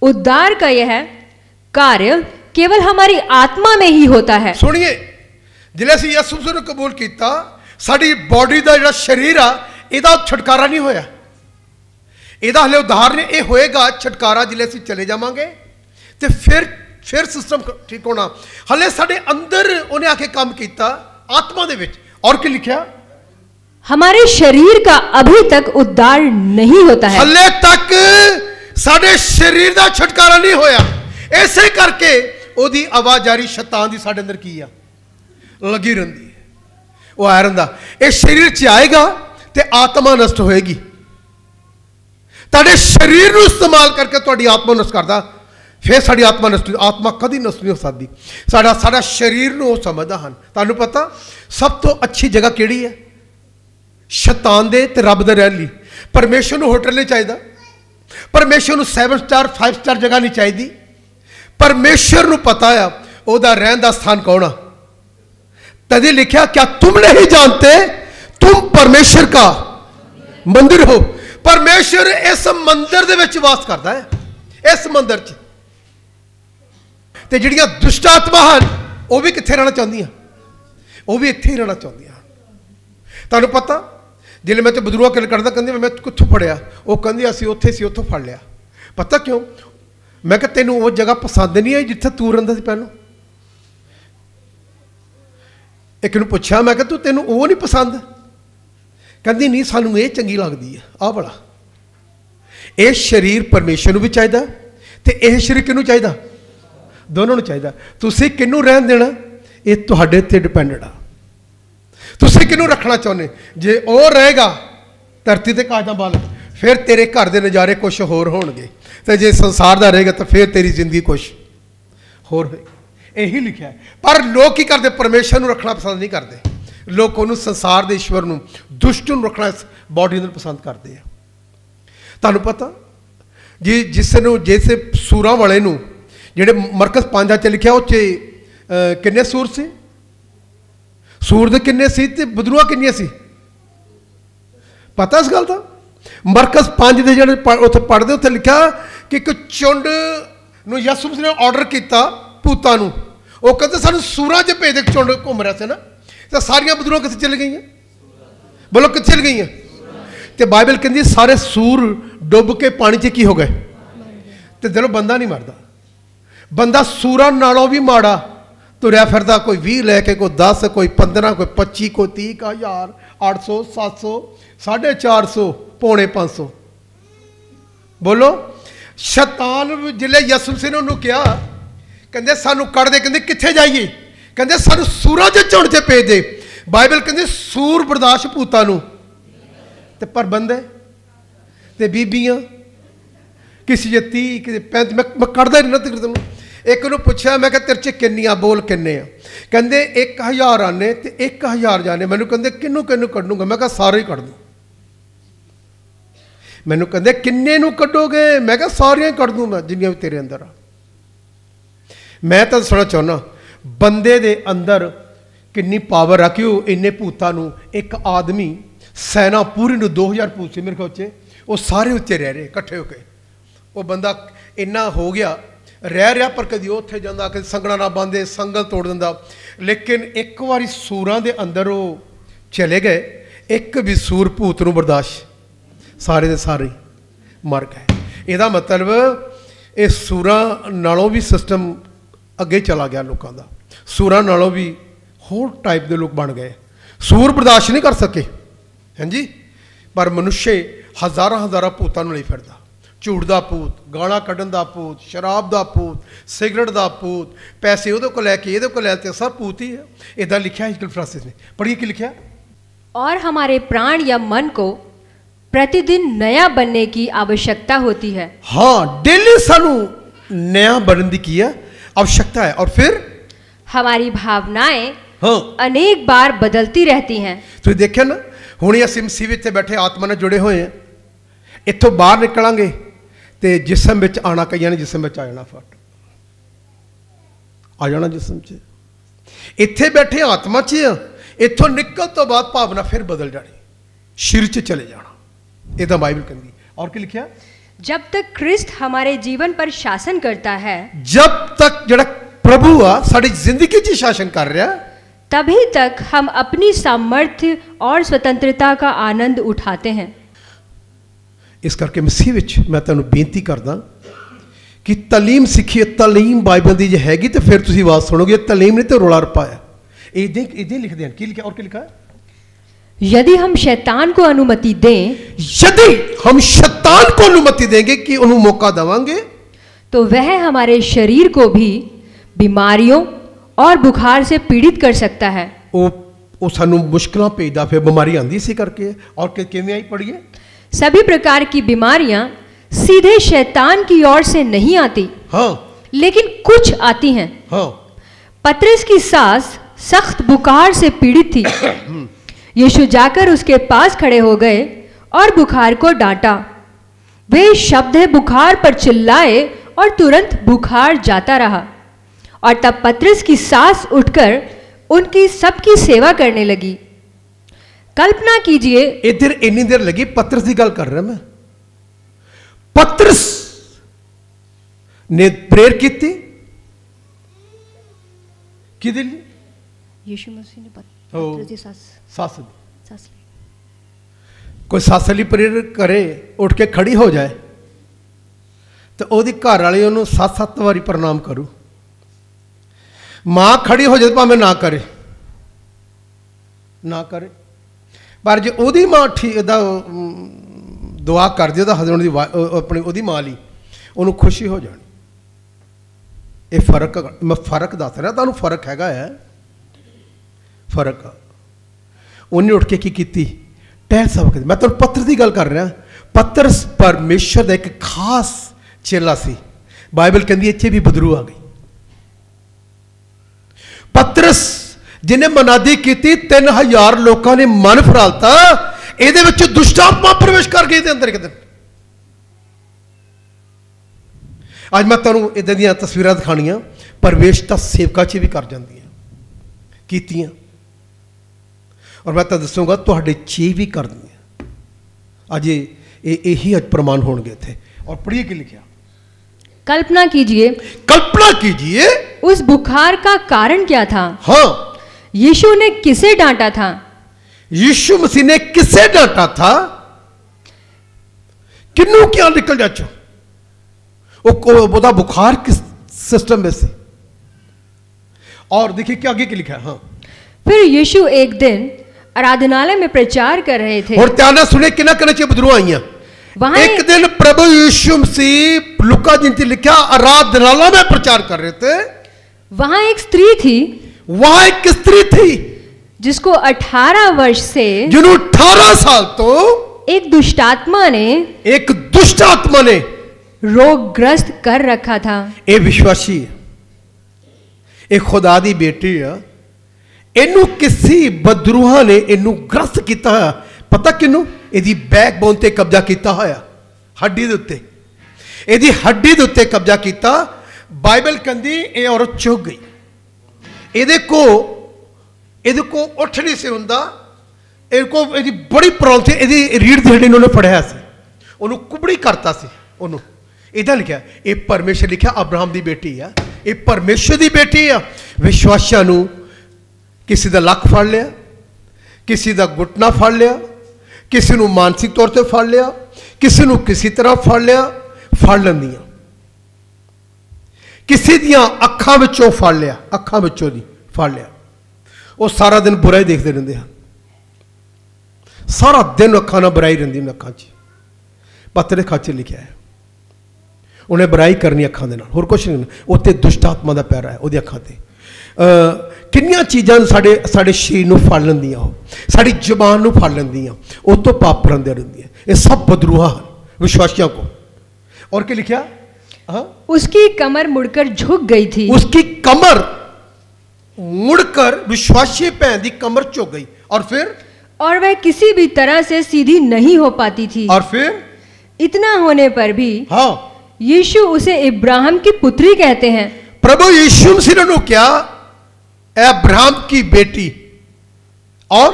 उद्धार का यह कार्य केवल हमारी आत्मा में ही होता है। सुनिए, जिले असीं यसू मसीह नूं कबूल किया, साडी बॉडी का जिहड़ा शरीर आ इहदा छुटकारा नहीं होया। इहदा हले उदाहरण ये होएगा छुटकारा जिले असीं चले जावांगे तो फिर सिस्टम ठीक होना। हले साडे अंदर उन्हें आके काम किया आत्मा दे विच। और की लिखा, हमारे शरीर का अभी तक उद्धार नहीं होता है। हले तक साडे शरीर का छुटकारा नहीं होया। ऐसे करके ओदी आवाजारी शैतान दी साडे अंदर की आ लगी रहिंदी है, वो आ रहिंदा। ये शरीर च आएगा ते आत्मा नष्ट होएगी। तुहाडे शरीर नूं इस्तेमाल करके तुहाडी आत्मा नष्ट करदा, फिर साडी आत्मा नष्ट, आत्मा कदी नष्ट नहीं हो सकती। साडा शरीर नूं समझदा हन। तुहानूं पता सब तो अच्छी जगह किहड़ी है? शैतान दे ते रब दे रहण लई। परमेश्वर नूं होटल नहीं चाहिदा, परमेश्वर नूं 7 स्टार 5 स्टार जगह नहीं चाहिदी। परमेश्वर नूं पता आ ओहदा रहण दा स्थान कौन आ। तभी लिखा, क्या तुम नहीं जानते तुम परमेश्वर का मंदिर हो। परमेश्वर इस मंदिर दे विच वास करता है। इस मंदिर च ते जिहड़ियां दुष्ट आत्मा हन वो भी कित्थे रहना चाहदियां, वो भी इत्थे ही रहना चाहदियां। तुहानूं पता जिहले मैं ते बदरूआ गल करदा, कहंदी मैं कित्थों फड़िया, वो कहंदी असीं उत्थे सी उत्थों फड़ लिया। पता क्यों? मैं कहा तैनूं वो जगह पसंद नहीं आई जिथे तू रहिंदा सी पहलों। एक नूं पुछया, मैं कहा तू तैनूं वो नहीं पसंद? कहंदी नहीं सानूं ये चंगी लगदी है। आ बड़ा ये शरीर परमेश्वर नूं भी चाहिदा ते यह शरीर किहनूं चाहिदा? दोनों नूं चाहिदा। तुसीं किहनूं रहण देना ये तुहाडे ते डिपेंडेंट आ। तुसीं किहनूं रखना चाहुंदे? जे वो रहेगा धरती ते काजां बाल, फिर तेरे घर दे नज़ारे कुछ होर होणगे, ते जे संसार दा रहेगा तो फिर तेरी जिंदगी कुछ होर होएगी। यही लिखा है। पर लोग की करते? परमेश्वर नूं रखना पसंद नहीं करते। लोग उन्होंने संसार के ईश्वर नूं दुष्ट नूं रखना इस बॉडी अंदर पसंद करते हैं। तुहानूं पता जी जैसे सूरां वाले नूं जिहड़े मरकस 5 च लिखा उस किन्ने सूर से? सूर दे किन्ने सी ते बदरूआ किन्नियां सी? पता इस गल दा? मरकस 5 दे जिहड़े उत्थे पढ़दे उत्थे लिखा कि एक चुंड नूं यसू मसीह ने ऑर्डर किया भूतां नूं। वो कहते सानूं सूरां च भेज दे, चुंड घूम रहा सी ना, तो सारियां बदरूआं कित्थे चल गई? बोलो कित्थे चल गई? तो बाइबल कहती सारे सूर डुब के पानी च की हो गए। तो चलो बंदा नहीं मरदा, बंदा सूरां नालों भी माड़ा तुरया फिरदा। कोई 20 लैके, कोई 10, कोई 15, कोई 25, कोई 30, 1000, 800, 700, 450, पौने 500। बोलो शैतान जिले यसू मसीह ने उन्होंने कहा, कहते सानू कड़ दे, कहते कित्थे जाइए? कहते सानू सूरां च झुंड च भेज दे। बाइबल कहती सूर बर्दाश्त भूतां नूं ते पर बंदे ते बीबियां किसी जे 30 किसी 35। मैं कढ़दा नहीं ना तेरे। एक नूं पुछया, मैं कहा तेरे च किन्नियां? बोल किन्ने आ? कहते 1000 आने ते 1000 जाने। मैनू कहते किन्नू किन्नू कड्डूंगा? मैं कहा सारे ही कढ़ दूँ। मैनू कहते किन्ने नूं कड्डोगे? मैं कहा सारियां ही कढ़ दूँ मैं, जिन्नियां भी तेरे अंदर आ। मैं तो सुनना चाहना बंदे दे अंदर किन्नी पावर आ कि इन्ने भूतां नूं एक आदमी सेना पूरी नूं 2000 भूत सी मेरे ख्याल च, वो सारे उत्ते रह रहे इकट्ठे होके। वो बंदा इन्ना हो गया रह रहा, पर कभी उत्थे जांदा, कभी संगड़ा ना बांधे संगल तोड़ दिंदा। लेकिन एक बारी सूरां दे अंदर वो चले गए, एक भी सूर भूत नूं बर्दाश्त, सारे दे सारे मर गए। इहदा मतलब ये सूरां नालों भी सिस्टम अगे चला गया लोगों का। सूरां नालों भी होर टाइप के लोग बन गए। सूर बर्दाश्त नहीं कर सके, हैं जी, पर मनुष्य हज़ारां हज़ारां भूतां नूं नहीं फिरदा। झूठ का भूत, गालां कड्ढण दा भूत, शराब का भूत, सिगरट का भूत, पैसे उहदे को लैके इहदे को लैते, सब भूत ही है। इदा लिखा है फ्रांसिस ने, पढ़िए की लिखा। और हमारे प्राण या मन को प्रतिदिन नया बनने की आवश्यकता होती है। हाँ, डेली सानू नया बनने की आवश्यकता है। और फिर हमारी भावनाएं हाँ अनेक बार बदलती रहती हैं। तुसीं देखिया ना, हुणे असीं मसीह विच बैठे आत्मा नाल जुड़े हुए हैं, इत्थों बाहर निकलांगे तो जिसम विच आना, कईयां ने जिसम विच आ जाना, फट आ जाना जिसम च। इत्थे बैठे आत्मा च, इत्थों निकल तो बाद भावना फिर बदल जानी, शरीर च चले जाना। इहदा बाइबल कहंदी। और की लिखिया? जब तक क्रिस्त हमारे जीवन पर शासन करता है, जब तक जिहड़ा प्रभु आ साडी जिंदगी च शासन कर रहा, तभी तक हम अपनी सामर्थ्य और स्वतंत्रता का आनंद उठाते हैं। इस करके मसीह विच मैं तुहानूं बेनती करदा कि तलीम सीखिए। तलीम बाइबल की जो हैगी तो फिर तुसीं आवाज़ सुनोगे। तलीम नहीं तो रौला रपा है। इदां लिखदे हैं। की लिखा और क्या लिखा? यदि हम शैतान को अनुमति दें, यदि हम शैतान को अनुमति देंगे कि उन्हें मौका देवांगे, तो वह हमारे शरीर को भी बीमारियों और बुखार से पीड़ित कर सकता है। वो सानू मुश्किलां भेजदा, फिर बीमारी आंदी इसी करके। और किवें आई पढ़िए? सभी प्रकार की बीमारियां सीधे शैतान की ओर से नहीं आती, हाँ, लेकिन कुछ आती हैं। हाँ। पतरस की सास सख्त बुखार से पीड़ित थी। यीशु जाकर उसके पास खड़े हो गए और बुखार को डांटा। वे शब्द बुखार पर चिल्लाए और तुरंत बुखार जाता रहा। और तब पतरस की सास उठकर उनकी सबकी सेवा करने लगी। कल्पना कीजिए, इधर इन्नी देर लगी पतरस की गल कर रहा मैं। पतरस ने प्रेयर की थी किदे लिए? यीशु मसीह ने पतरस की सास कोई सास ली प्रेयर करे, उठ के खड़ी हो जाए तो ओदी घर वाली उन्होंने 7-7 बारी प्रणाम करू। मां खड़ी हो जाए भावें ना करे पर जो ओदी मां ठीक दुआ कर दे हसबैंड की अपनी ओदी मां ली, उन्होंने खुशी हो जानी। ये फर्क मैं फर्क दस रहा तुहानूं, फर्क हैगा है, फर्क आ। उन्हें उठ के की कीती? टहल सबक। मैं तुहानूं पतरस की गल कर रहा। पतरस परमेश्वर का एक खास चेला सी। बाइबल कहती इत्थे भी बदरू आ गई। पतरस जिन्हें मनादी की 3000 लोगों ने मन फरालता, ये दुष्ट आत्मा प्रवेश कर गई अंदर एक दिन। अज मैं तुहानूं इदां दीयां तस्वीरां दिखाणियां प्रवेश तां सेवकां च भी कर जांदियां कीतियां, और मैं तुहानूं दसूंगा तुहाडे च भी कर दियां। अज यही अज प्रमाण होणगे इत्थे। और पढ़िए की लिखिया? कल्पना कीजिए उस बुखार का कारण क्या था? हाँ, यीशु ने किसे डांटा था? यीशु मसीह ने किसे डांटा था? किन्नू क्या निकल जाचो वो बुखार किस सिस्टम में से। और देखिए क्या आगे क्या लिखा है। हाँ, फिर यीशु एक दिन आराधनालय में प्रचार कर रहे थे। और ध्यान सुने किना चे बदरू आईया। वहां एक दिन प्रभु यीशु मसीह लुका जिनती लिखा आराधनालय में प्रचार कर रहे थे। वहां एक स्त्री थी जिसको 18 वर्ष से, जिन्होंने 18 साल तो एक दुष्ट आत्मा ने रोगग्रस्त कर रखा था। ये विश्वासी है, एक खुदा दी बेटी है। इनू किसी बदरूहा ने इनू ग्रस्त किया है। पता किनू? यदि बैकबोन ते कब्जा किया होया, हड्डी दे उत्ते, यदि हड्डी दे उत्ते कब्जा किया। बाइबल कहती ये औरत चुक गई। ਇਹਦੇ को उठ नहीं से हुंदा। ਇਹਦੀ बड़ी प्रॉब्लम थी। ਇਹਦੀ रीढ़ ਦੀ ਹੱਡੀ ਨੂੰ ਫੜਿਆ ਸੀ, ਉਹਨੂੰ ਕੁਬੜੀ ਕਰਤਾ ਸੀ ਉਹਨੂੰ। इदा लिखा ये परमेश्वर लिखा अब्राहम की बेटी है, ये परमेश्वर की बेटी है। विश्वासियों नूं किसी का लक फड़ लिया, किसी का घुटना फड़ लिया, किसी को मानसिक तौर पर फड़ लिया, किसी को किसी तरह फड़ लिया, फड़ लेंदियां। किसी दियां अखां विचों फड़ लिया, अखां विचों दी फड़ लिया। वो सारा दिन बुराई देखते रहते हैं, सारा दिन अखां नाल बुराई रहिंदी अखां च। पत्र खाच लिखा है उन्हें बुराई करनी अखां दे नाल, होर कुछ नहीं। उत्ते दुष्ट आत्मा का पैरा है वो अखां ते। किन्नियां चीज़ां साडे शरीर नूं फड़ लैंदियां, साडी जबान नूं फड़ लैंदियां, उस तो पाप करंदे रहिंदियां। ये सब बदरूहा हैं विश्वासियों को। और क्या लिखा? हाँ, उसकी कमर मुड़कर झुक गई थी। उसकी कमर मुड़कर विश्वासी भैन की कमर झुक गई। और वह किसी भी तरह से सीधी नहीं हो पाती थी। और फिर इतना होने पर भी हाँ, यीशु उसे इब्राहिम की पुत्री कहते हैं। प्रभु यीशु मसीह ने क्या? अब्राहम की बेटी। और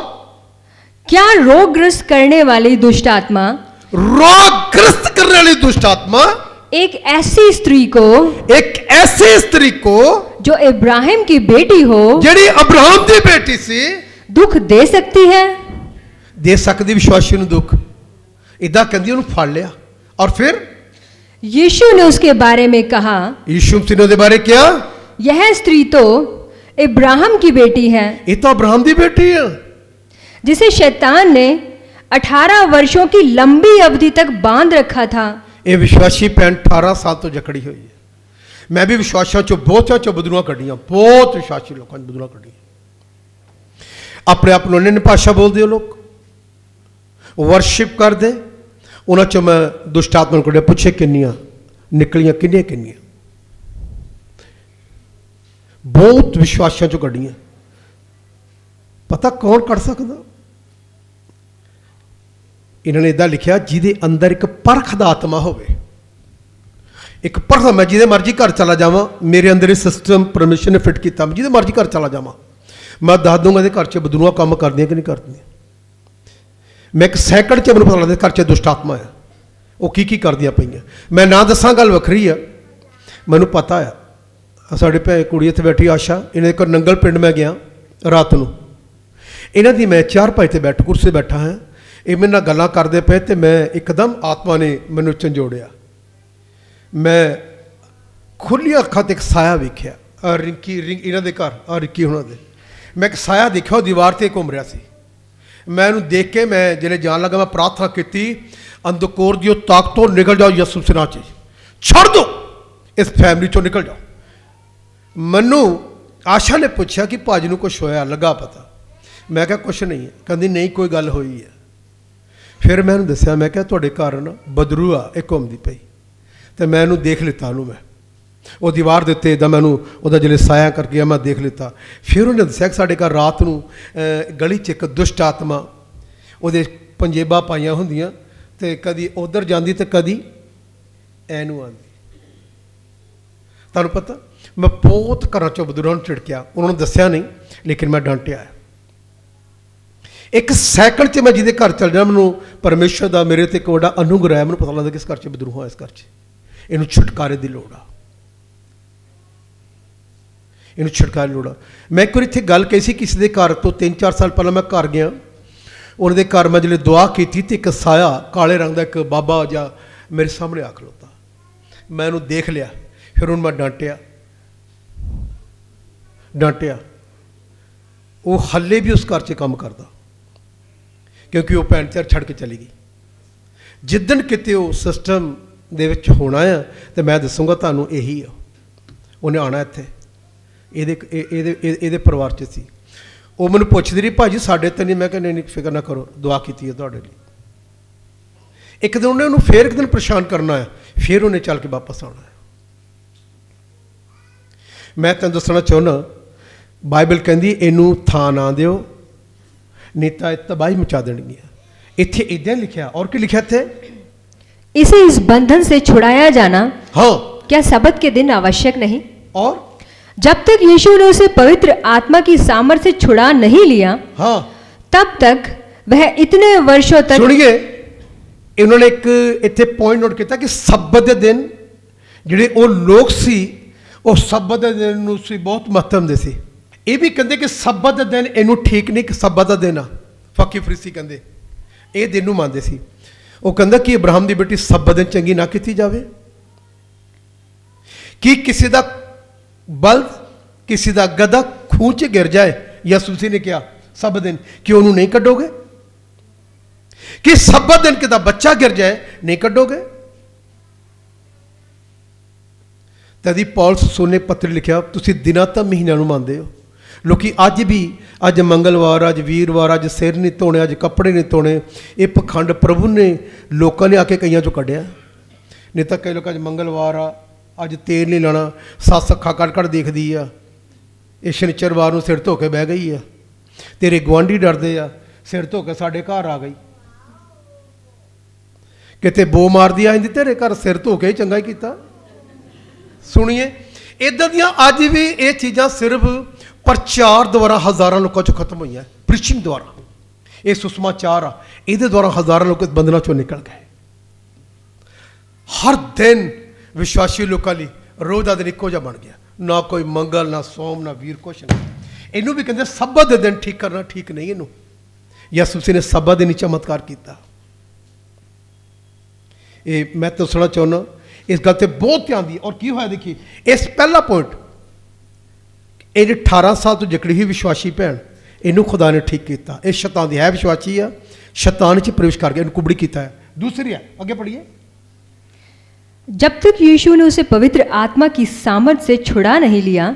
क्या रोगग्रस्त करने वाली दुष्ट आत्मा, रोगग्रस्त करने वाली दुष्ट आत्मा एक ऐसी स्त्री को जो इब्राहिम की बेटी हो, ਜਿਹੜੀ ਅਬਰਾਹਮ ਦੀ ਬੇਟੀ ਸੀ, दुख दे सकती है? ਦੇ ਸਕਦੀ ਵਿਸ਼ਵਾਸੀ ਨੂੰ ਦੁੱਖ। ਇਦਾਂ ਕਹਿੰਦੀ, ਉਹਨੂੰ ਫੜ ਲਿਆ। ਔਰ ਫਿਰ यीशु ने उसके बारे में कहा, ਯੀਸ਼ੂ ਮਸੀਹ ਨੇ ਉਹਦੇ ਬਾਰੇ ਕਿਹਾ, यह स्त्री तो इब्राहिम की बेटी है, ਇਹ ਤਾਂ ਅਬਰਾਹਮ ਦੀ ਬੇਟੀ ਹੈ, जिसे शैतान ने 18 वर्षों की लंबी अवधि तक बांध रखा था। ਇਹ ਵਿਸ਼ਵਾਸੀ ਭੈਣ 18 ਸਾਲ ਤੋਂ ਜਕੜੀ ਹੋਈ ਹੈ। ਮੈਂ ਵੀ ਵਿਸ਼ਵਾਸਾਂ ਚੋਂ ਬਹੁਤਾਂ ਚੋਂ ਬਦਲੂਆਂ ਕੱਢੀਆਂ, ਬਹੁਤ ਵਿਸ਼ਵਾਸੀ ਲੋਕਾਂ ਨੇ ਬਦਲੂਆਂ ਕੱਢੀਆਂ। ਆਪਣੇ ਆਪ ਨੂੰ ਅਨਿਨ ਭਾਸ਼ਾ ਬੋਲਦੇ ਹੋ ਲੋਕ, ਵਰਸ਼ਿਪ ਕਰਦੇ, ਉਹਨਾਂ ਚੋਂ ਮੈਂ ਦੁਸ਼ਟ ਆਤਮਾ ਨੂੰ ਕੱਢਿਆ, ਪੁੱਛੇ ਕਿੰਨੀਆਂ ਨਿਕਲੀਆਂ, ਕਿੰਨੀਆਂ ਬਹੁਤ ਵਿਸ਼ਵਾਸਾਂ ਚੋਂ ਕੱਢੀਆਂ। ਪਤਾ ਕੌਣ ਕੱਢ ਸਕਦਾ? ਇਹਨਾਂ ਨੇ ਇਦਾਂ ਲਿਖਿਆ, ਜਿਹਦੇ ਅੰਦਰ ਇੱਕ ਪਰਖ ਦਾ ਆਤਮਾ ਹੋਵੇ। ਇੱਕ ਪਰਖ, ਮੈਂ ਜਿਹਦੇ ਮਰਜ਼ੀ ਘਰ ਚਲਾ ਜਾਵਾਂ, ਮੇਰੇ ਅੰਦਰ ਇਹ ਸਿਸਟਮ ਪਰਮਿਸ਼ਨ ਨੇ ਫਿੱਟ ਕੀਤਾ, ਜਿਹਦੇ ਮਰਜ਼ੀ ਘਰ ਚਲਾ ਜਾਵਾਂ, ਮੈਂ ਦੱਸ ਦੂੰਗਾ ਇਹਦੇ ਘਰ 'ਚ ਬਦਲੂਆਂ ਕੰਮ ਕਰਦੀਆਂ ਕਿ ਨਹੀਂ ਕਰਦੀਆਂ। ਮੈਂ ਇੱਕ ਸੈਕਿੰਡ 'ਚ ਮੈਨੂੰ ਪਤਾ ਲੱਗਦਾ ਘਰ 'ਚ ਦੁਸ਼ਟ ਆਤਮਾ ਹੈ, ਉਹ ਕੀ ਕਰਦੀਆਂ ਪਈਆਂ। ਮੈਂ ਨਾ ਦੱਸਾਂ, ਗੱਲ ਵੱਖਰੀ ਆ, ਮੈਨੂੰ ਪਤਾ ਆ। ਸਾਡੇ ਭੈ ਕੁੜੀ ਇੱਥੇ ਬੈਠੀ ਆਸ਼ਾ, ਇਹਨਾਂ ਦੇ ਘਰ ਨੰਗਲ ਪਿੰਡ ਮੈਂ ਗਿਆ ਰਾਤ ਨੂੰ, ਇਹਨਾਂ ਦੀ ਮੈਂ ਚਾਰਪਾਈ 'ਤੇ ਕੁਰਸੀ 'ਤੇ ਬੈਠਾ ਹਾਂ, ਇਹ ਮੇਰੇ ਨਾਲ ਗੱਲਾਂ ਕਰਦੇ ਪਏ, ਅਤੇ ਮੈਂ ਇੱਕਦਮ ਆਤਮਾ ਨੇ ਮੈਨੂੰ ਝੰਜੋੜਿਆ। ਮੈਂ ਖੁੱਲੀਆਂ ਅੱਖਾਂ 'ਤੇ ਇੱਕ ਸਾਇਆ ਵੇਖਿਆ, ਰਿੰਕੀ ਇਹਨਾਂ ਦੇ ਘਰ, ਰਿੰਕੀ ਉਹਨਾਂ ਦੇ, ਮੈਂ ਇੱਕ ਸਾਇਆ ਦੇਖਿਆ, ਉਹ ਦੀਵਾਰ 'ਤੇ ਘੁੰਮ ਰਿਹਾ ਸੀ। ਮੈਂ ਉਹਨੂੰ ਦੇਖ ਕੇ ਮੈਂ ਜਿਹੜੇ ਜਾਣ ਲੱਗਾ, ਮੈਂ ਪ੍ਰਾਰਥਨਾ ਕੀਤੀ, ਅੰਧਕੋਰ ਦੀ ਉਹ ਤਾਕਤੋਂ ਨਿਕਲ ਜਾਓ ਯਿਸੂ ਮਸੀਹ ਨਾਮ 'ਚ, ਛੱਡ ਦਿਓ, ਇਸ ਫੈਮਿਲੀ 'ਚੋਂ ਨਿਕਲ ਜਾਓ। ਮੈਨੂੰ ਆਸ਼ਾ ਨੇ ਪੁੱਛਿਆ ਕਿ ਭਾਜੀ ਨੂੰ ਕੁਛ ਹੋਇਆ, ਲੱਗਾ ਪਤਾ? ਮੈਂ ਕਿਹਾ ਕੁਛ ਨਹੀਂ ਹੈ। ਕਹਿੰਦੀ ਨਹੀਂ, ਕੋਈ ਗੱਲ ਹੋਈ ਹੈ। ਫਿਰ ਮੈਂ ਉਹਨੂੰ ਦੱਸਿਆ, ਮੈਂ ਕਿਹਾ ਤੁਹਾਡੇ ਘਰ ਨਾ ਬਦਰੂ ਆ, ਇਹ ਘੁੰਮਦੀ ਪਈ, ਅਤੇ ਮੈਂ ਇਹਨੂੰ ਦੇਖ ਲਿੱਤਾ, ਉਹਨੂੰ ਮੈਂ ਉਹ ਦੀਵਾਰ ਦੇ ਉੱਤੇ ਇੱਦਾਂ ਮੈਨੂੰ ਉਹਦਾ ਜਿਹੜੇ ਸਾਇਆ ਕਰਕੇ ਮੈਂ ਦੇਖ ਲਿੱਤਾ। ਫਿਰ ਉਹਨੇ ਦੱਸਿਆ ਕਿ ਸਾਡੇ ਘਰ ਰਾਤ ਨੂੰ ਗਲੀ 'ਚ ਇੱਕ ਦੁਸ਼ਟ ਆਤਮਾ, ਉਹਦੇ ਪੰਜੇਬਾਂ ਪਾਈਆਂ ਹੁੰਦੀਆਂ, ਅਤੇ ਕਦੀ ਉੱਧਰ ਜਾਂਦੀ ਅਤੇ ਕਦੀ ਐਨੂੰ ਆਉਂਦੀ। ਤੁਹਾਨੂੰ ਪਤਾ, ਮੈਂ ਬਹੁਤ ਘਰਾਂ 'ਚੋਂ ਬਦੂਰਾਂ ਨੂੰ ਝਿੜਕਿਆ, ਉਹਨਾਂ ਨੂੰ ਦੱਸਿਆ ਨਹੀਂ, ਲੇਕਿਨ ਮੈਂ ਡਾਂਟਿਆ। ਇੱਕ ਸੈਕਿੰਡ 'ਚ ਮੈਂ ਜਿਹਦੇ ਘਰ ਚੱਲ ਜਾਣਾ, ਮੈਨੂੰ ਪਰਮੇਸ਼ਰ ਦਾ ਮੇਰੇ 'ਤੇ ਇੱਕ ਵੱਡਾ ਅਨੁਗ੍ਰਹਿ, ਮੈਨੂੰ ਪਤਾ ਲੱਗਦਾ ਕਿ ਇਸ ਘਰ 'ਚ ਬਦਰੂ ਹਾਂ, ਇਸ ਘਰ 'ਚ ਇਹਨੂੰ ਛੁਟਕਾਰੇ ਦੀ ਲੋੜ ਆ, ਇਹਨੂੰ ਛੁਟਕਾਰੇ ਦੀ ਲੋੜ ਆ। ਮੈਂ ਇੱਕ ਵਾਰੀ ਇੱਥੇ ਗੱਲ ਕਹੀ ਸੀ, ਕਿਸੇ ਦੇ ਘਰ ਤੋਂ 3-4 ਸਾਲ ਪਹਿਲਾਂ ਮੈਂ ਘਰ ਗਿਆ, ਉਹਨਾਂ ਦੇ ਘਰ ਮੈਂ ਜਿਹੜੇ ਦੁਆ ਕੀਤੀ, ਅਤੇ ਇੱਕ ਸਾਇਆ ਕਾਲੇ ਰੰਗ ਦਾ ਇੱਕ ਬਾਬਾ ਜਾਂ ਮੇਰੇ ਸਾਹਮਣੇ ਆ ਖਲੋਤਾ। ਮੈਂ ਉਹਨੂੰ ਦੇਖ ਲਿਆ, ਫਿਰ ਉਹਨੂੰ ਮੈਂ ਡਾਂਟਿਆ। ਉਹ ਹਾਲੇ ਵੀ ਉਸ ਘਰ 'ਚ ਕੰਮ ਕਰਦਾ, ਕਿਉਂਕਿ ਉਹ ਭੈਣ ਤਿਆਰ ਛੱਡ ਕੇ ਚਲੀ ਗਈ। ਜਿੱਦਣ ਕਿਤੇ ਉਹ ਸਿਸਟਮ ਦੇ ਵਿੱਚ ਹੋਣਾ ਆ, ਅਤੇ ਮੈਂ ਦੱਸੂਗਾ ਤੁਹਾਨੂੰ, ਇਹੀ ਆ, ਉਹਨੇ ਆਉਣਾ ਇੱਥੇ, ਇਹਦੇ ਪਰਿਵਾਰ 'ਚ ਸੀ। ਉਹ ਮੈਨੂੰ ਪੁੱਛਦੀ ਰਹੀ, ਭਾਜੀ ਸਾਡੇ ਤਾਂ ਨਹੀਂ। ਮੈਂ ਕਿਹਾ ਨਹੀਂ, ਫਿਕਰ ਨਾ ਕਰੋ, ਦੁਆ ਕੀਤੀ ਹੈ ਤੁਹਾਡੇ ਲਈ। ਇੱਕ ਦਿਨ ਉਹਨੇ ਉਹਨੂੰ ਫੇਰ ਇੱਕ ਦਿਨ ਪਰੇਸ਼ਾਨ ਕਰਨਾ ਹੈ, ਫਿਰ ਉਹਨੇ ਚੱਲ ਕੇ ਵਾਪਸ ਆਉਣਾ ਹੈ। ਮੈਂ ਤੈਨੂੰ ਦੱਸਣਾ ਚਾਹੁੰਦਾ, ਬਾਈਬਲ ਕਹਿੰਦੀ ਇਹਨੂੰ ਥਾਂ ਨਾ ਦਿਓ, ਨਹੀਂ ਤਾਂ ਇਹ ਤਬਾਹੀ ਮਚਾ ਦੇਣਗੀਆਂ। ਇੱਥੇ ਇੱਦਾਂ ਲਿਖਿਆ, ਔਰ ਕੀ लिखा थे? इसे इस बंधन से छुड़ाया जाना हाँ क्या सबत के दिन आवश्यक नहीं? और जब तक यीशु ने उसे पवित्र आत्मा की सामर्थ्य से छुड़ा नहीं लिया, हाँ तब तक वह इतने वर्षों तक। सुनिए, इन्होंने एक इतने पॉइंट नोट किया कि सब्बत के दिन ਜਿਹੜੇ ਉਹ ਲੋਕ ਸੀ ਉਹ ਸਬਤ ਦੇ ਦਿਨ ਨੂੰ ਸੀ ਬਹੁਤ ਮਹੱਤਵ ਦਿੰਦੇ ਸੀ। ਇਹ ਵੀ ਕਹਿੰਦੇ ਕਿ ਸਬਤ ਦਾ ਦਿਨ ਇਹਨੂੰ ਠੀਕ ਨਹੀਂ, ਕਿ ਸਬਤ ਦਾ ਦਿਨ ਆ। ਫਕੀ ਫਰੀਸੀ ਕਹਿੰਦੇ ਇਹ ਦਿਨ ਨੂੰ ਮੰਨਦੇ ਸੀ। ਉਹ ਕਹਿੰਦਾ ਕਿ ਅਬਰਾਹਮ ਦੀ ਬੇਟੀ ਸਬਤ ਦਿਨ ਚੰਗੀ ਨਾ ਕੀਤੀ ਜਾਵੇ, ਕਿ ਕਿਸੇ ਦਾ ਬਲਦ ਕਿਸੇ ਦਾ ਗਧਾ ਖੂਹ 'ਚ ਗਿਰ ਜਾਏ। ਯਿਸੂ ਮਸੀਹ ਨੇ ਕਿਹਾ ਸਬਤ ਦਿਨ, ਕਿ ਉਹਨੂੰ ਨਹੀਂ ਕੱਢੋਗੇ? ਕਿ ਸਬਤ ਦਿਨ ਕਿਦਾ ਬੱਚਾ ਗਿਰ ਜਾਏ ਨਹੀਂ ਕੱਢੋਗੇ? ਤਦੀ ਪੌਲਸ ਸੋਨੇ ਪੱਤਰ ਲਿਖਿਆ, ਤੁਸੀਂ ਦਿਨਾਂ ਤਾਂ ਮਹੀਨਿਆਂ ਨੂੰ ਮੰਨਦੇ ਹੋ। ਲੋਕੀ ਅੱਜ ਵੀ, ਅੱਜ ਮੰਗਲਵਾਰ, ਅੱਜ ਵੀਰਵਾਰ, ਅੱਜ ਸਿਰ ਨਹੀਂ ਧੋਣੇ, ਅੱਜ ਕੱਪੜੇ ਨਹੀਂ ਧੋਣੇ। ਇਹ ਪਖੰਡ ਪ੍ਰਭੂ ਨੇ ਲੋਕਾਂ ਨੇ ਆ ਕੇ ਕਈਆਂ 'ਚੋਂ ਕੱਢਿਆ। ਨਹੀਂ ਤਾਂ ਕਈ ਲੋਕ ਅੱਜ ਮੰਗਲਵਾਰ ਆ, ਅੱਜ ਤੇਲ ਨਹੀਂ ਲਾਣਾ, ਸੱਸ ਅੱਖਾਂ ਕੱਢ ਦੇਖਦੀ ਆ, ਇਹ ਸ਼ਨੀਚਰਵਾਰ ਨੂੰ ਸਿਰ ਧੋ ਕੇ ਬਹਿ ਗਈ ਆ, ਤੇਰੇ ਗੁਆਂਢੀ ਡਰਦੇ ਆ, ਸਿਰ ਧੋ ਕੇ ਸਾਡੇ ਘਰ ਆ ਗਈ। ਕਿਤੇ ਬੋ ਮਾਰਦੀ ਆ ਜਾਂਦੀ, ਤੇਰੇ ਘਰ ਸਿਰ ਧੋ ਕੇ ਹੀ ਚੰਗਾ ਹੀ ਕੀਤਾ। ਸੁਣੀਏ, ਇੱਦਾਂ ਦੀਆਂ ਅੱਜ ਵੀ ਇਹ ਚੀਜ਼ਾਂ ਸਿਰਫ ਪ੍ਰਚਾਰ ਦੁਆਰਾ ਹਜ਼ਾਰਾਂ ਲੋਕਾਂ 'ਚੋਂ ਖਤਮ ਹੋਈਆਂ। ਪ੍ਰੀਚਿੰਗ ਦੁਆਰਾ, ਇਹ ਸੁਸਮਾਚਾਰ ਆ, ਇਹਦੇ ਦੁਆਰਾ ਹਜ਼ਾਰਾਂ ਲੋਕ ਬੰਧਨਾਂ 'ਚੋਂ ਨਿਕਲ ਗਏ। ਹਰ ਦਿਨ ਵਿਸ਼ਵਾਸੀ ਲੋਕਾਂ ਲਈ ਰੋਜ਼ ਦਾ ਦਿਨ ਇੱਕੋ ਜਿਹਾ ਬਣ ਗਿਆ। ना कोई मंगल ना सोम ना वीर, कुछ नहीं। इनू भी कहते सब्बत दे दिन ठीक करना ठीक नहीं। इनू यसू मसीह ने सब्बत दिन चमत्कार किया। ये मैं दसना चाहना इस गल से बहुत ध्यान दी। और की होया देखिए, इस पहला पॉइंट, ये 18 साल तो जकड़ी ही विश्वासी भैन, इनू खुदा ने ठीक किया। ये शैतान दी है विश्वासी है, शैतान च प्रवेश करके इन्हें कुबड़ी किया है। दूसरी है, आगे पढ़िए। जब तक यीशु ने उसे पवित्र आत्मा की सामर्थ से छुड़ा नहीं लिया,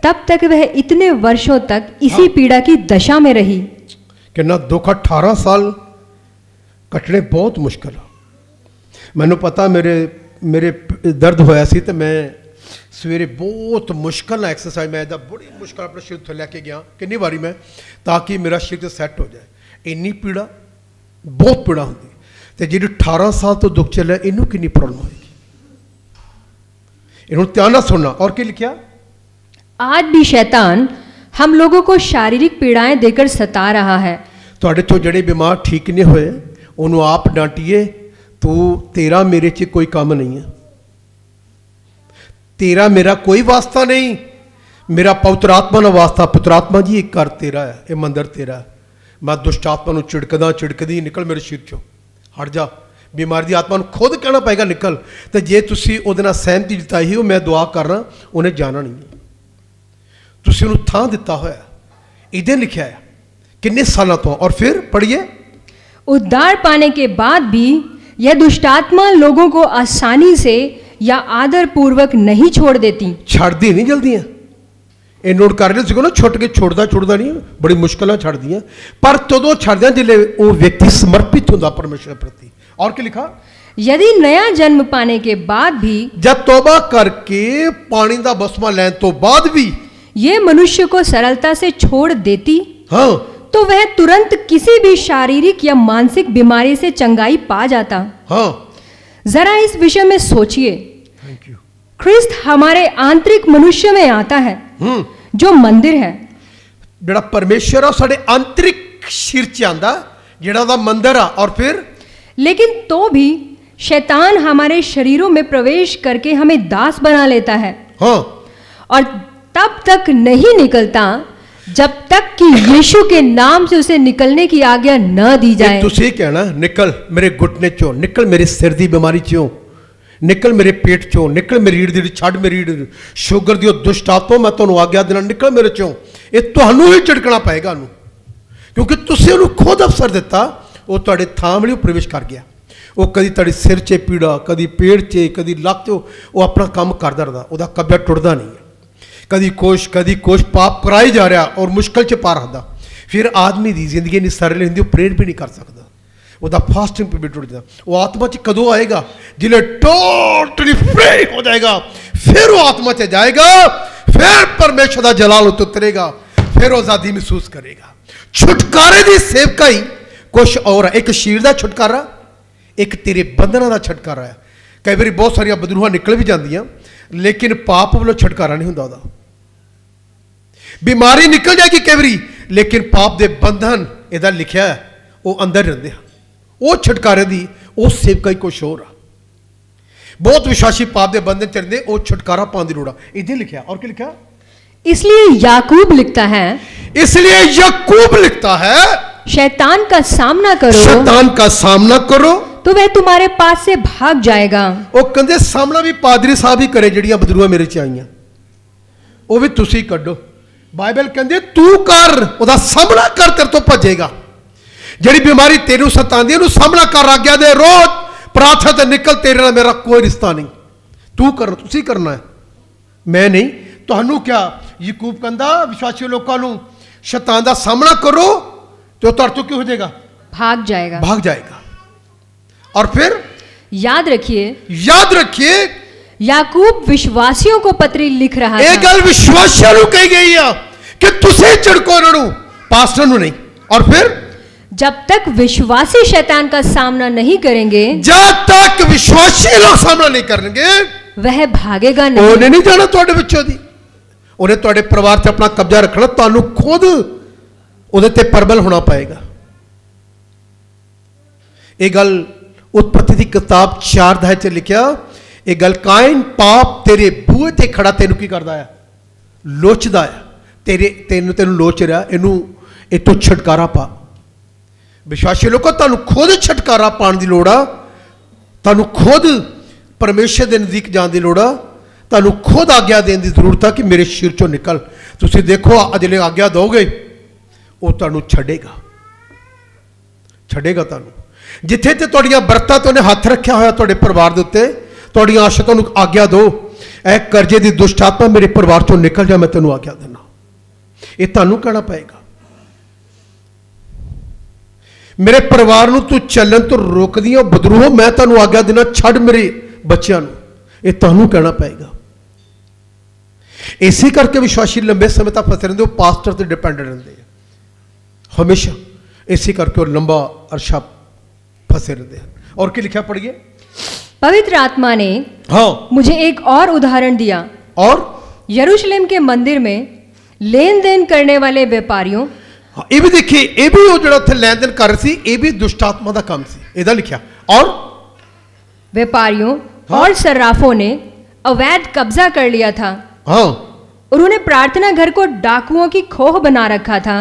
तब तक वह इतने वर्षों तक इसी पीड़ा की दशा में रही। कितना दुख, 18 साल कटने बहुत मुश्किल है। मैनू पता मेरे दर्द होया सी तो मैं सवेरे बहुत मुश्किल एक्सरसाइज, मैं बड़ी मुश्किल अपने शरीर तो लैके गया कितनी बारी मैं, ताकि मेरा शरीर सैट हो जाए। इन्नी पीड़ा, बहुत पीड़ा होंगी। तो जी 18 साल तो दुख चलिया, इनू कितनी प्रॉब्लम होगी। इन्हों ध्यान ना सुनना। और क्या लिखा, आज भी शैतान हम लोगों को शारीरिक पीड़ाएं देकर सता रहा है। थोड़े तो जड़े बीमार ठीक नहीं हुए, उन्होंने आप डांटिए, तो तेरा मेरे च कोई काम नहीं है, तेरा मेरा कोई वास्ता नहीं, मेरा पवित्र आत्मा ना वास्ता। पवित्र आत्मा जी एक घर तेरा है, ये मंदिर तेरा है। मैं दुष्ट आत्मा नूं चिड़कदी निकल मेरे शरीर चों, हट जा। बीमारी की आत्मा खुद कहना पेगा निकल। तो जे तुसी उहदे नाल सहमति जताई हो, मैं दुआ करना, उन्हें जाना नहीं है। तुसी उन्हें थां दिता होया, इधे लिखा है किन्ने सालों तो। और फिर पढ़िए, उद्धार पाने के बाद भी यह दुष्टात्मा लोगों को आसानी से या आदर पूर्वक नहीं छोड़ देती। छड़दी नहीं जल्दी है। ये नोट कर रहे सको ना, छुट के छोड़ता नहीं, बड़ी मुश्किल छड़ दियाँ। पर तदों छड़द जिले वो व्यक्ति समर्पित होता परमेश्वर प्रति। और क्या लिखा, यदि नया जन्म पाने के बाद भी, जब तौबा करके पानी का बसमा लैन तो बाद भी ये मनुष्य को सरलता से छोड़ देती, हाँ, तो वह तुरंत किसी भी शारीरिक या मानसिक बीमारी से चंगाई पा जाता। हाँ, जरा इस विषय में सोचिए। Thank you. ख्रिस्त हमारे आंतरिक मनुष्य में आता है, जो मंदिर है। जड़ा परमेश्वर है साढ़े आंतरिक शरीर च आंदा, जड़ा दा मंदिर आ। और फिर लेकिन तो भी शैतान हमारे शरीरों में प्रवेश करके हमें दास बना लेता है। हाँ, और तब तक नहीं निकलता जब तक कि यीशु के नाम से उसे निकलने की आज्ञा न दी जाए। तुसी कहना, निकल मेरे घुटने चो, निकल मेरे सिर दी बीमारी चो, निकल मेरे पेट चो, निकल मेरी रीढ़ दी, छड़ मेरी रीढ़, शुगर दी दुष्ट आत्मा, मैं तुहानू आज्ञा देना, निकल मेरे चो। ये तुहानू ही झिड़कना पएगा उन्होंने, क्योंकि तुसी उन्होंने खुद अवसर दिता। वो तुहाडे थां वाली प्रवेश कर गया। वो कदी तुहाडे सिर च पीड़ा, कदी पेट च, कदी लक च, वो अपना काम करदा रहा, उसका कब्जा टुटदा नहीं है। कदी कुछ पाप कराई जा रहा और मुश्किल च पा रहा। फिर आदमी की जिंदगी इन्नी सरल होंदी, प्रेयर भी नहीं कर सकता, वह फास्टिंग भी टुट जाता। वो आत्मा च कदों आएगा, जिले टोटली फ्री हो जाएगा, फिर वो आत्मा च जाएगा, फिर परमेश्वर का जलाल उतरेगा, फिर आज़ादी महसूस करेगा। छुटकारे की सेवकाई कुछ और है। एक शरीर का छुटकारा, एक तेरे बंधना का छुटकारा है। कई बार बहुत सारिया बदरूहां निकल भी जांदियां, लेकिन पाप वालों छुटकारा नहीं होंदा। बीमारी निकल जाएगी कई बारी, लेकिन पाप के बंधन इहदा लिखा है वो अंदर रहंदे हैं। वो छुटकारे दी वो सेवकाई कुछ होर आ। बहुत विश्वासी पाप के बंधन च रहिंदे, वो छुटकारा पाने की लोड़ आ। इहदे लिखा। और क्या लिखा, इसलिए याकूब लिखता है, इसलिए याकूब लिखता है, शैतान का सामना करो, शैतान का सामना करो, तो वह तुम्हारे पास से भाग जाएगा। वो कहते सामना भी पादरी साहब ही करे, जड़ियां बदरूआ मेरे च आईयां वो भी तुसी कड्डो। बाइबल कहते तू कर, उसका सामना कर, तेरे तो भजेगा। जड़ी बीमारी तेरू सतांदी है, सामना कर, आज्ञा दे, रोज प्रार्थना ते निकल, तेरे नाल मेरा कोई रिश्ता नहीं, तू कर, तुसी करना है, मैं नहीं। तुहानू क्या याकूब कहंदा विश्वासी लोगों को, शैतान का सामना करो तो तुहाडे तो क्या हो जाएगा, भाग जाएगा, भाग जाएगा। और फिर याद रखिए याकूब विश्वासियों को पत्री लिख रहा है। एक गल विश्वासियों को कही गई है कि तुसे झिड़को इन्हों, पास्टर नूं नहीं। और फिर जब तक विश्वासी शैतान का सामना नहीं करेंगे, जब तक विश्वासी लोग सामना नहीं करेंगे, वह भागेगा नहीं। उन्हें नहीं जाना तुहाडे विचों दी, उन्हें तुहाडे परिवार से अपना कब्जा रखना, तुहानू खुद उहदे ते प्रबल होना पएगा। ये गल उत्पत्ति की किताब 4 अध्याय च लिखा, ਇਹ ਗੱਲ ਕਾਇਨ ਪਾਪ ਤੇਰੇ ਬੂਹੇ ਤੇ ਖੜਾ ਤੈਨੂੰ ਕੀ ਕਰਦਾ ਆ? ਲੋਚਦਾ ਆ, ਤੈਨੂੰ ਲੋਚ ਰਿਹਾ। ਇਹਨੂੰ ਇਹ ਤੋਂ ਛੁਟਕਾਰਾ ਪਾ। ਵਿਸ਼ਵਾਸੀ ਲੋਕੋ, ਤੁਹਾਨੂੰ ਖੁਦ ਛੁਟਕਾਰਾ ਪਾਉਣ ਦੀ ਲੋੜ ਆ। ਤੁਹਾਨੂੰ ਖੁਦ ਪਰਮੇਸ਼ਰ ਦੇ ਨਜ਼ਦੀਕ ਜਾਣ ਦੀ ਲੋੜ ਆ। ਤੁਹਾਨੂੰ ਖੁਦ ਆਗਿਆ ਦੇਣ ਦੀ ਜ਼ਰੂਰਤ ਆ ਕਿ ਮੇਰੇ ਸਿਰ ਚੋਂ ਨਿਕਲ। ਤੁਸੀਂ ਦੇਖੋ, ਅਜਲੇ ਆਗਿਆ ਦੋਗੇ, ਉਹ ਤੁਹਾਨੂੰ ਛੱਡੇਗਾ ਤੁਹਾਨੂੰ। ਜਿੱਥੇ ਤੇ ਤੁਹਾਡੀਆਂ ਬਰਤਾਂ ਤੋਂ ਉਹਨੇ ਹੱਥ ਰੱਖਿਆ ਹੋਇਆ ਤੁਹਾਡੇ ਪਰਿਵਾਰ ਦੇ ਉੱਤੇ, ਤੁਹਾਡੀਆਂ ਆਸ਼ਿਕਾਂ ਨੂੰ ਆਗਿਆ ਦਿਓ, ਇਹ ਕਰਜ਼ੇ ਦੀ ਦੁਸ਼ਟ ਆਤਮਾ ਮੇਰੇ ਪਰਿਵਾਰ ਚੋਂ ਨਿਕਲ ਜਾ, ਮੈਂ ਤੈਨੂੰ ਆਗਿਆ ਦਿੰਦਾ। ਇਹ ਤੁਹਾਨੂੰ ਕਹਿਣਾ ਪਏਗਾ। ਮੇਰੇ ਪਰਿਵਾਰ ਨੂੰ ਤੂੰ ਚੱਲਣ ਤੋਂ ਰੋਕਦੀਆਂ ਬਦਰੂਹੋ, ਮੈਂ ਤੁਹਾਨੂੰ ਆਗਿਆ ਦੇਣਾ, ਛੱਡ ਮੇਰੇ ਬੱਚਿਆਂ ਨੂੰ। ਇਹ ਤੁਹਾਨੂੰ ਕਹਿਣਾ ਪਏਗਾ। ਇਸੇ ਕਰਕੇ ਵਿਸ਼ਵਾਸੀ ਲੰਬੇ ਸਮੇਂ ਤੱਕ ਫਸੇ ਰਹਿੰਦੇ, ਉਹ ਪਾਸਟਰ ਤੇ ਡਿਪੈਂਡ ਰਹਿੰਦੇ हमेशा। इसी करके और लंबा अरसा फंसे रहते हैं। और क्या लिखा पढ़िए। पवित्र आत्मा ने मुझे एक और उदाहरण दिया। और यरूशलेम के मंदिर में लेन देन करने वाले व्यापारियों, ये भी देखिए, ये भी वो जो थे लेन देन कर रहे सी, ये भी दुष्ट आत्मा का काम सी। इधर लिखा और व्यापारियों और सर्राफों ने अवैध कब्जा कर लिया था। उन्होंने प्रार्थना घर को डाकुओं की खोह बना रखा था।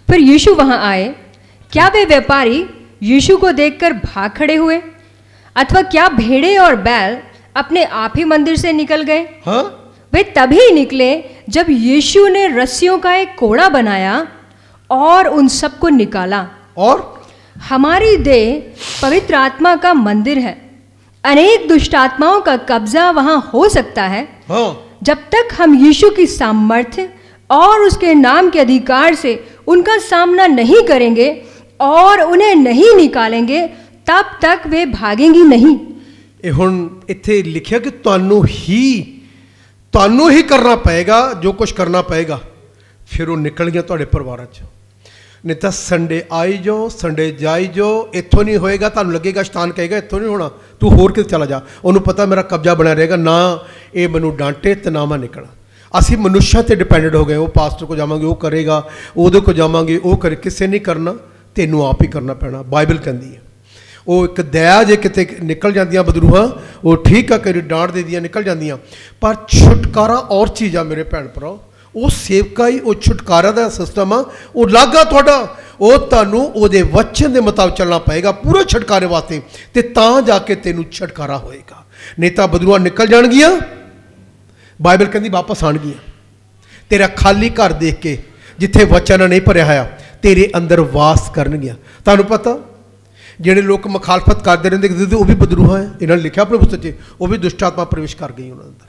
फिर यीशु वहां आए। क्या वे व्यापारी यीशु को देखकर भाग खड़े हुए, अथवा क्या भेड़े और बैल अपने आप ही मंदिर से निकल गए? वे तभी निकले जब यीशु ने रस्सियों का एक कोड़ा बनाया और उन सबको निकाला। और हमारी देह पवित्र आत्मा का मंदिर है। अनेक दुष्ट आत्माओं का कब्जा वहां हो सकता है। जब तक हम यीशु की सामर्थ्य और उसके नाम के अधिकार से उनका सामना नहीं करेंगे और उन्हें नहीं निकालेंगे, तब तक वे भागेंगी नहीं। ये हुण इत्थे लिखिया कि तुहानू ही करना पएगा जो कुछ करना पएगा। फिर वो निकल गया तुहाडे परिवार च। नहीं तो संडे आई जाओ, संडे जाई जाओ, इत्थों नहीं होएगा। तुहानू लगेगा शैतान कहेगा इत्थों नहीं होना, तू होर किते चला जा। उन्होंने पता मेरा कब्जा बना रहेगा, ना ये मैनू डांटे तो ना मैं निकला। असी मनुष्य ते डिपेंडेंट हो गए। वो पास्टर को जावांगे, वो करेगा, उहदे को जावांगे, वो करे। किसे नहीं करना, तेनू आप ही करना पैना। बाइबल कहती है वो एक दया जे किते निकल जांदियां बदरूहां, वो ठीक है, कई डांट दे दियां निकल जांदियां, पर छुटकारा और चीज़ आ मेरे भैन भराओ। वो सेवकाई, वो छुटकारा का सिस्टम आ, वो लागा तुहाडा। वो तुहानू ओहदे वचन के मुताबिक चलना पएगा पूरे छुटकारे वास्ते, ते तां जाके तेनू छुटकारा होएगा। नहीं तो बदरूहां निकल जाणगियां, बाइबल कहती वापस आणगियां। तेरा खाली घर देख के जिथे वचन नहीं भरिया होया, तेरे अंदर वास करनगियां। तुहानू पता जिहड़े लोग मुखालफत करते रहंदे वो भी बदरूहा है। इन्होंने लिखा प्रभु सच्चे, वो भी दुष्ट आत्मा प्रवेश कर गई उन्होंने अंदर।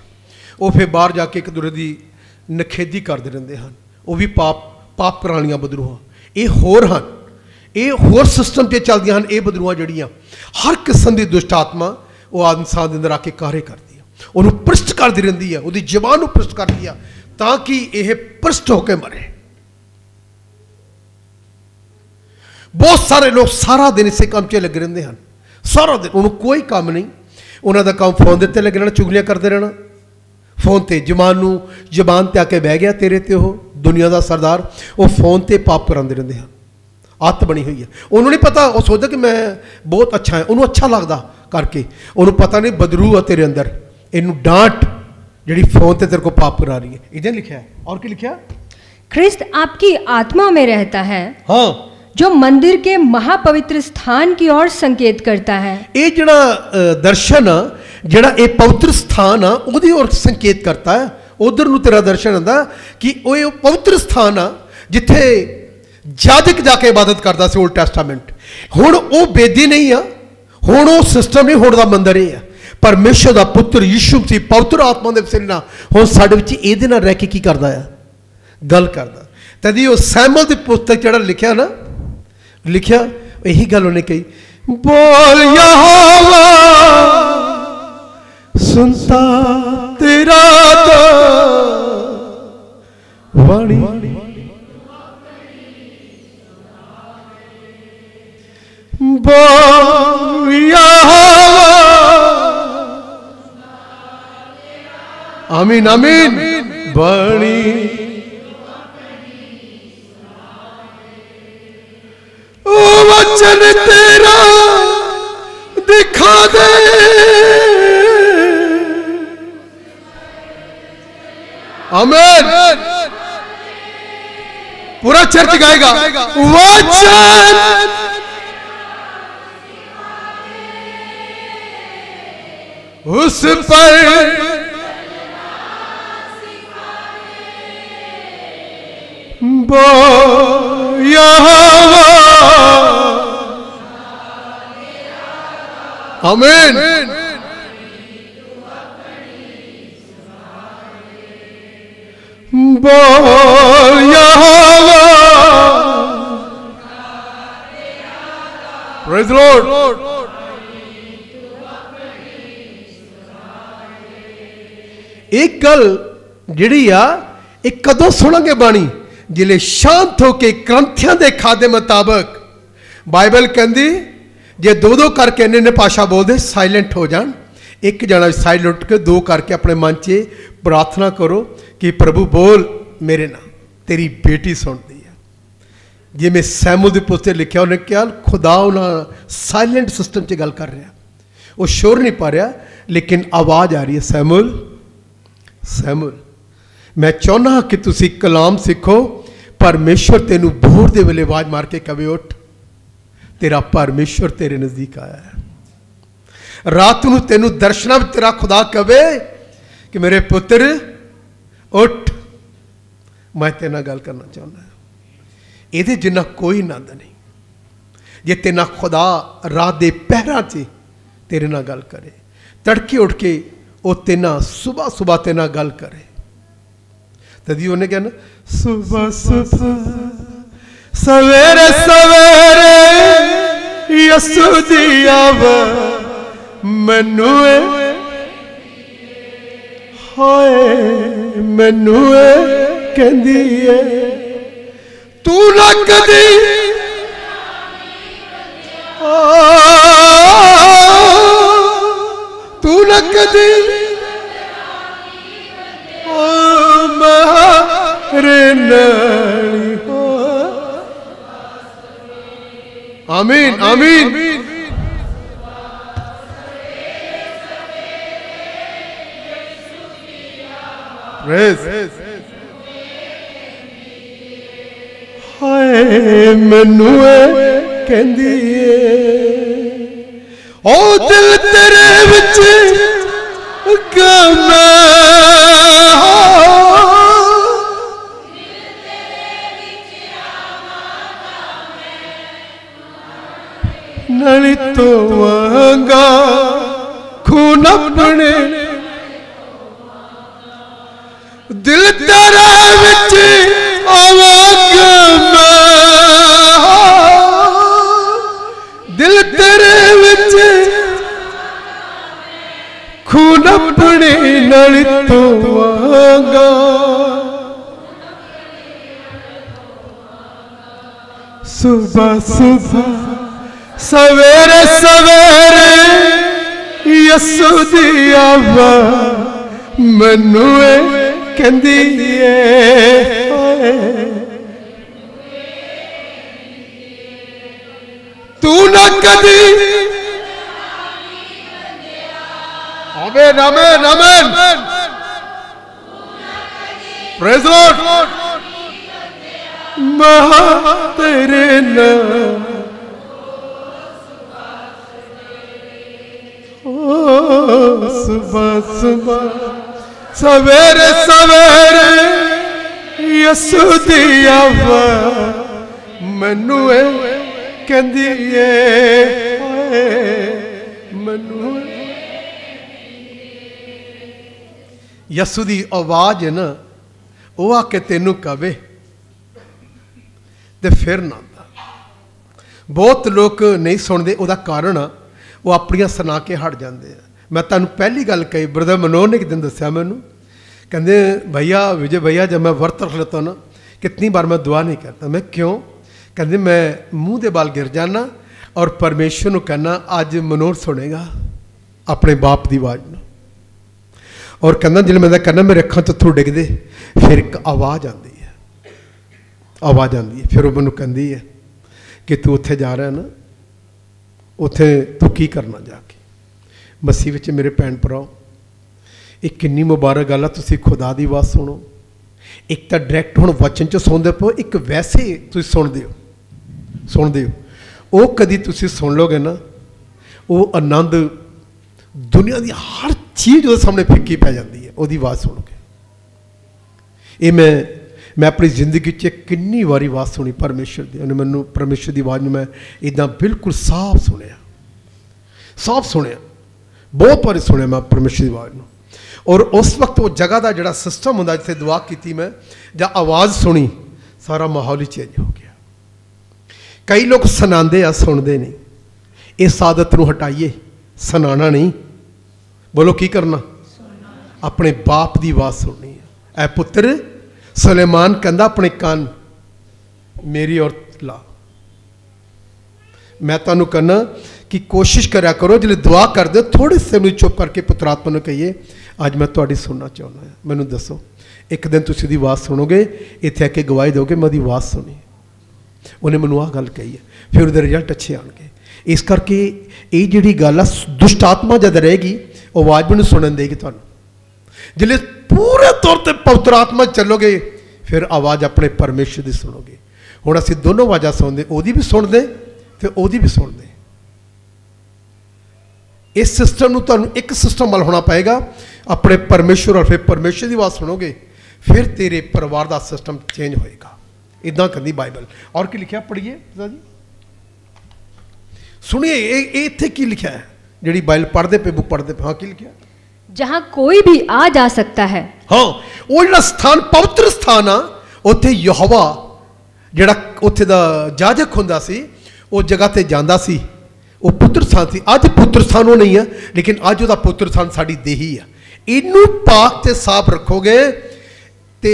वो फिर बाहर जाके एक दूसरे की नखेदी करते रहंदे हैं। वो भी पाप करानियां बदरूहा। ये होर हैं, ये होर सिस्टम से चलदियां हैं। ये बदरूहा जड़ियाँ हर किस्म की दुष्ट आत्मा वो इंसान के अंदर आके कार्य करती है, उन्होंने भ्रष्ट करती रहती है, वो जबान को भ्रष्ट करती है ताकि यह भ्रष्ट होकर मरे। बहुत सारे लोग सारा दिन इसे काम च लगे रहते हैं, सारा दिन उन्होंने कोई काम नहीं। उन्होंने काम फोन के उत्ते लगे रहना, चुगलियां करते रहना फोन ते। जबान ते आके बह गया तेरे ते, वो दुनिया का सरदार, वो फोन ते पाप कराते रहते हैं। आदत बनी हुई है। उन्होंने नहीं पता, वो सोचता कि मैं बहुत अच्छा है, उन्होंने अच्छा लगता करके। उन्होंने पता नहीं बदरू है तेरे अंदर, इनू डांट जी फोन ते तेरे को पाप करा रही है। इधर लिखा है। और क्या लिखा? ख्रिस्त आपकी आत्मा में रहता है, हाँ, जो मंदिर के महापवित्र स्थान की ओर संकेत करता है। ये जड़ा दर्शन जड़ा ये पवित्र स्थान आ उहदी ओर संकेत करता है। उधर नूं तेरा दर्शन आंदा कि वो पवित्र स्थान आ जिथे जाजक जाके इबादत करता सी ओल्ड टेस्टामेंट। हुण वो बेदी नहीं आ, हुण वो सिस्टम नहीं, हुण दा मंदिर ही है। परमेश्वर दा पुत्र यीशु मसीह पवित्र आत्मा दे वसीले नाल हुण साडे विच इहदे नाल रह के की करदा है, गल करदा। तदी वो सैमुअल दी पुस्तक जड़ा लिखिया ना, लिखिया यही गल उन्हें कही, बोल यहोवा सुनता तेरा तो वाणी, बोल यहोवा, आमीन आमीन, वाणी वचन तेरा दिखा दे, आमीन। पूरा चर्च गाएगा वचन उस पर आमीन। Praise the Lord. एक गल जिहड़ी आ एक कदों सुनांगे बाणी जिले शांत होके ग्रंथियां दे खादे मुताबक बाइबल कहंदी जे दो दो करके इन्ने भाषा बोलते साइलेंट हो जान, एक जना साइलेंट उठ के दो करके अपने मन च प्रार्थना करो कि प्रभु बोल मेरे ना तेरी बेटी सुनती है। जिमें सैमुल दी पुस्तक लिखा उन्हें क्या खुदा उन्हें साइलेंट सिस्टम च गल कर रहा, वो शोर नहीं पा रहा लेकिन आवाज़ आ रही है सैमुल सैमुल। मैं चाहना कि तुसी कलाम सीखो, परमेश्वर तेनू भोर दे वेले आवाज मार के कवे उठ, तेरा परमेश्वर तेरे नजदीक आया है। रात नू तेनू दर्शना में तेरा खुदा कवे कि मेरे पुत्र उठ, मैं तेरे नाल गल करना चाहना। ये जिन्ना कोई नंद नहीं जे तेना खुदा रात दे पहरा च तेरे नाल गल करे, तड़के उठ के वो तेना सुबह सुबह तेना गल करे। तदी उन्हें कहना सुबह सुबह सवेरे सवेरे यसु दी आवाज़ मैनू हाय मैनू कहंदी है तू ना कदी तू ना कदी मारे नाली हो। आमीन आमीन। हाय मैनू कहंदी ओ दिल तेरे विच गम नली तो वांगा खून अपने दिल तेरे विच आवांगा दिल तेरे विच खून अपने नली तो वांगा सुबह सुबह सवेरे सवेरे यसु दी आवाज़ मैनू कहंदी है तू ना कदी। आमीन आमीन आमीन। Praise the Lord. महा तेरे नाम सुबह सुबह सवेरे सवेरे यसु दी आवाज़ मैनू कहंदी है मैनू। यसु दी आवाज़ है ना वो आके तेनू कवे ते फिर ना। बहुत लोग नहीं सुनते, उसका कारण वो अपनियां सुना के हट जाते हैं। मैं तुहानू पहली गल कही, ब्रदर मनोहर ने एक दिन दसिया मैनू, कहते भैया विजय भैया जब मैं वर्त रख लेता ना कितनी बार मैं दुआ नहीं करता। मैं क्यों? कहते मैं मुँह के बाल गिर जाना और परमेश्वर को कहना अज मनोहर सुनेगा अपने बाप की आवाज़ में। और कहना जिस मैं कहना मेरे अखां तो थोड़े डिगदे फिर एक आवाज़ आती है, आवाज़ आती है। फिर वो मैनू कहती है कि तू उत्थे जा रहा है ना, उत्थे तू की करना जाके। मसीह विच मेरे भैन भराओ, एक किन्नी मुबारक गल है, तुसीं खुदा दी आवाज़ सुनो। एक तो डायरैक्ट हुण वचन च सुनते पो, एक वैसे तुसीं सुनते हो वो कदी तुसीं सुन लोगे ना, वो आनंद दुनिया की हर चीज़ वो सामने फिक्की पै जाती है, उसकी आवाज़ सुनोगे। ये मैं अपनी जिंदगी च कितनी बारी आवाज़ सुनी परमेश्वर की, उन्हें मैनू परमेश्वर की आवाज़ में मैं इदा बिल्कुल साफ सुनिया, बहुत बारी सुनिया मैं परमेश्वर की आवाज़ में। और उस वक्त वो जगह का जोड़ा सिस्टम होंगे जिथे दुआ की मैं या आवाज़ सुनी, सारा माहौल ही चेंज हो गया। कई लोग सुनाते आ, सुनते नहीं। इस आदत को हटाइए, सुनाना नहीं, बोलो की करना, अपने बाप की आवाज़ सुननी है। ऐ पुत्र सुलेमान कहता अपने कान मेरी और ला। मैं तुहानू कहना कि कोशिश करा करो जिले दुआ कर दो थोड़े से मुझे चुप करके पुत्र आत्मा को कहिए अज मैं तुहाडी सुनना चाहना है, मैनू दसो। एक दिन तुसीं दी आवाज़ सुनोगे, इत्थे आके गवाही दोगे मैं दी आवाज़ सुनी, उन्हें मैनू आह गल कही है, फिर उहदे रिजल्ट अच्छे आएंगे। इस करके ये जिहड़ी गल आ दुष्ट आत्मा जद रहेगी वो आवाज़ मैनू सुनन देगी तुहानू। जिले पूरे तौर पर पवित्र आत्मा चलोगे फिर आवाज़ अपने परमेश्वर की सुनोगे। हुण असीं दोनों आवाज़ां सुनते, ओहदी भी सुनते ते ओहदी भी सुनते। इस सिस्टम में तुहानू एक सिस्टम वाल होना पएगा, अपने परमेश्वर और फिर परमेश्वर की आवाज़ सुनोगे, फिर तेरे परिवार का सिस्टम चेंज होएगा। इदा कहती बाइबल। और की लिखा पढ़िए जी, सुनिए इत्थे की लिखा है, जी बाइबल पढ़ते पे बुक पढ़ते पे। हाँ की लिखा, जहां कोई भी आ जा सकता है। हाँ वो जो स्थान पवित्र स्थान आ, उत्थे यहोवा जिहड़ा उत्थे दा जाजक हुंदा सी, उस जगह ते जांदा सी, वो पुत्र स्थान सी। अज पुत्र स्थान वो नहीं है, लेकिन अज उसका पुत्र स्थान साडी देही है। इनू पाक ते साफ रखोगे ते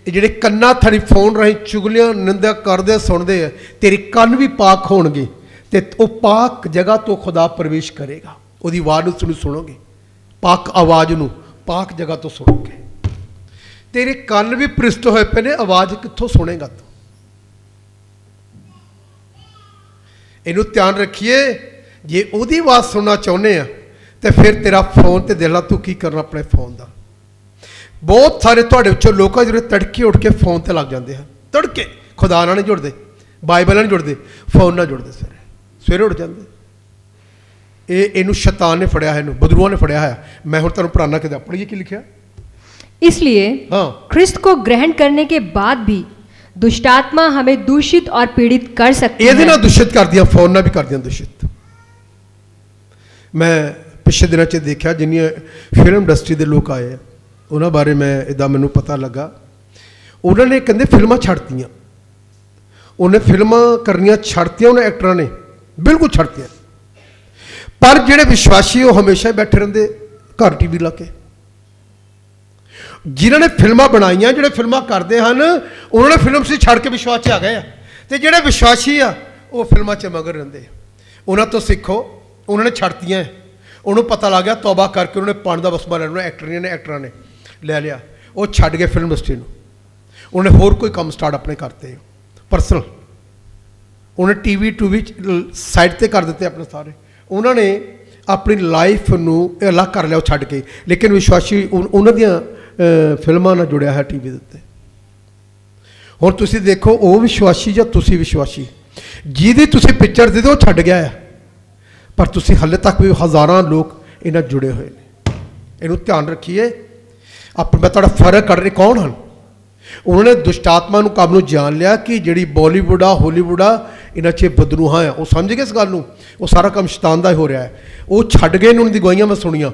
जिहड़े कन्ना थड़ी फोन राही चुगलियां निंदा करदे सुनदे है, तेरे कन्न भी पाक होणगे ते वो पाक जगह तो खुदा प्रवेश करेगा। उसकी आवाज़ नूं सुनोगे, पाक आवाज़ नूं पाक जगह तो सुनोगे। तेरे कन्न भी परिष्ट होए पे ने, आवाज़ कित्थों सुनेगा तू। इनू ध्यान रखिए, जे उहदी आवाज़ सुनना चाहुंदे आ तो फिर तेरा फोन तो दिल तू की करना अपने फोन का। बहुत सारे तुहाडे विचों लोग जिहड़े तड़के उठ के फोन ते लग जाते हैं, तड़के खुदा नाल नहीं जुड़ते, बाइबल नाल नहीं जुड़ते, फोन नाल जुड़ते, सवेरे उठ जाते। इनू शैतान ने फड़िया है, बदरूआ ने फड़िया है। मैं हुण तुहानू पढ़ाना कि पढ़िए की लिखा। इसलिए हाँ ख्रिस्त को ग्रहण करने के बाद भी दुष्टात्मा हमें दूषित और पीड़ित कर सकती है। ये दूषित कर दिया, फोन ना भी कर दिया दूषित। मैं पिछले दिनों च देखा जिन्नियां फिल्म इंडस्ट्री के लोग आए, उन्होंने बारे मैं इदा मैनू पता लगा, उन्होंने कहते फिल्मां छड्डतियां, उन्हें फिल्मां करनियां छड्डतियां, उन्हें एक्टरां ने बिल्कुल छड्डतियां। पर जिहड़े विश्वासी वो हमेशा ही बैठे रहंदे घर टीवी ला के। जिन्होंने फिल्मां बनाईयां, जिहड़े फिल्मां करते हैं, उन्होंने फिल्म से छड़ के विश्वास च आ गए। तो जिहड़े विश्वासी आ वो फिल्मां च मगर रहिंदे। उन्हां तो सिखो, उन्होंने छड्डतियां, उन्होंने पता लग गया, तौबा करके उन्होंने पानी का बसमा ले लिया, एक्टरां ने ले लिया, वो छड्ड गए फिल्म इंडस्ट्री में। उन्हें होर कोई काम स्टार्ट अपने करते परसनल, उन्हें टीवी टूवी साइड पर कर दिते अपने सारे। उन्होंने अपनी लाइफ नूं अलग कर लिया छड्ड के, लेकिन विश्वासी उन्हां दियां फिल्मां नाल जुड़िया है टीवी उत्ते। हुण तुसीं देखो वो विश्वासी या तुसीं विश्वासी, जिहदी तुसीं पिक्चर दे वो छड्ड गया है, पर तुसीं हले तक भी हज़ारां लोग इन्हां जुड़े हुए हैं। इनू ध्यान रखिए। मैं तुहाडा फर्क कर रहे कौन हैं, उन्होंने दुष्टात्मा नूं काम नूं जान लिया कि जिहड़ी बॉलीवुड आ हॉलीवुड आ इन्हां च बदरूहां आ, वो समझ गए इस गल नूं, वो सारा काम शैतान दा ही हो रहा है। वो छड्ड गए, उन्हां दी गवाहियां मैं सुनियां,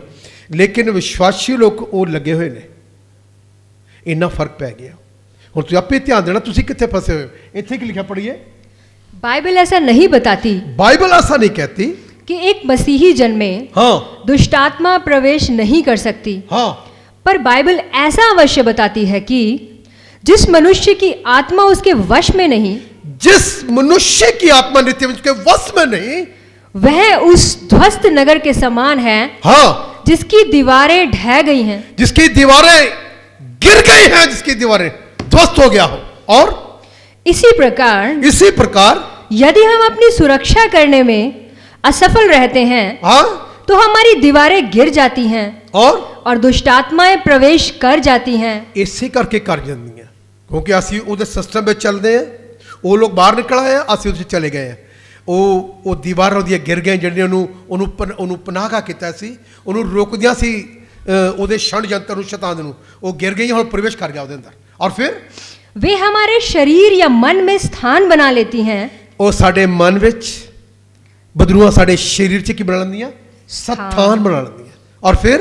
लेकिन विश्वासी लोग वो लगे हुए हैं। इन्ना फर्क पै गया। हुण तुसीं आपे ध्यान देना, तुसीं कित्थे फसे हुए हो। इत्थे की लिखा पढ़िए, बाइबल ऐसा नहीं बताती, बाइबल ऐसा नहीं कहती कि एक मसीही जन में हाँ दुष्टात्मा प्रवेश नहीं कर सकती। हाँ, पर बाइबल ऐसा अवश्य बताती है कि जिस मनुष्य की आत्मा उसके वश में नहीं, जिस मनुष्य की आत्मा नित्य उसके वश में नहीं, वह उस ध्वस्त नगर के समान है, हाँ, जिसकी दीवारें ढह गई हैं, जिसकी दीवारें गिर गई हैं, जिसकी दीवारें ध्वस्त हो गया हो। और इसी प्रकार यदि हम अपनी सुरक्षा करने में असफल रहते हैं, हाँ, तो हमारी दीवारें गिर जाती हैं और दुष्ट आत्माएं प्रवेश कर जाती हैं। ਇਸੇ ਕਰਕੇ ਕਰ ਜਾਂਦੀਆਂ ਕਿਉਂਕਿ ਅਸੀਂ ਉਹਦੇ ਸਿਸਟਮ ਵਿੱਚ ਚੱਲਦੇ ਆ। ਉਹ ਲੋਕ ਬਾਹਰ ਨਿਕਲ ਆਏ ਆ, ਅਸੀਂ ਉਹਦੇ 'ਚ ਚਲੇ ਗਏ ਆ। ਉਹ ਦੀਵਾਰਾਂ ਉਹਦੀਆਂ ਗਿਰ ਗਈਆਂ ਜਿਹੜੀਆਂ ਉਹਨੂੰ ਪਨਾਹਗਾ ਕੀਤਾ ਸੀ, ਉਹਨੂੰ ਰੋਕਦੀਆਂ ਸੀ ਉਹਦੇ षडयंत्र ਨੂੰ, ਸ਼ੈਤਾਨ ਨੂੰ। ਉਹ ਗਿਰ ਗਈਆਂ, ਹੁਣ ਪ੍ਰਵੇਸ਼ ਕਰ ਗਿਆ ਉਹਦੇ ਅੰਦਰ। ਔਰ ਫਿਰ वे हमारे शरीर या मन में स्थान बना लेती हैं। ਉਹ ਸਾਡੇ ਮਨ ਵਿੱਚ ਬਦਲੂਆਂ ਸਾਡੇ ਸਰੀਰ 'ਚ ਕੀ ਬਣਾ ਲੈਂਦੀਆਂ? ਸਥਾਨ ਬਣਾ ਲੈਂਦੀਆਂ। ਔਰ ਫਿਰ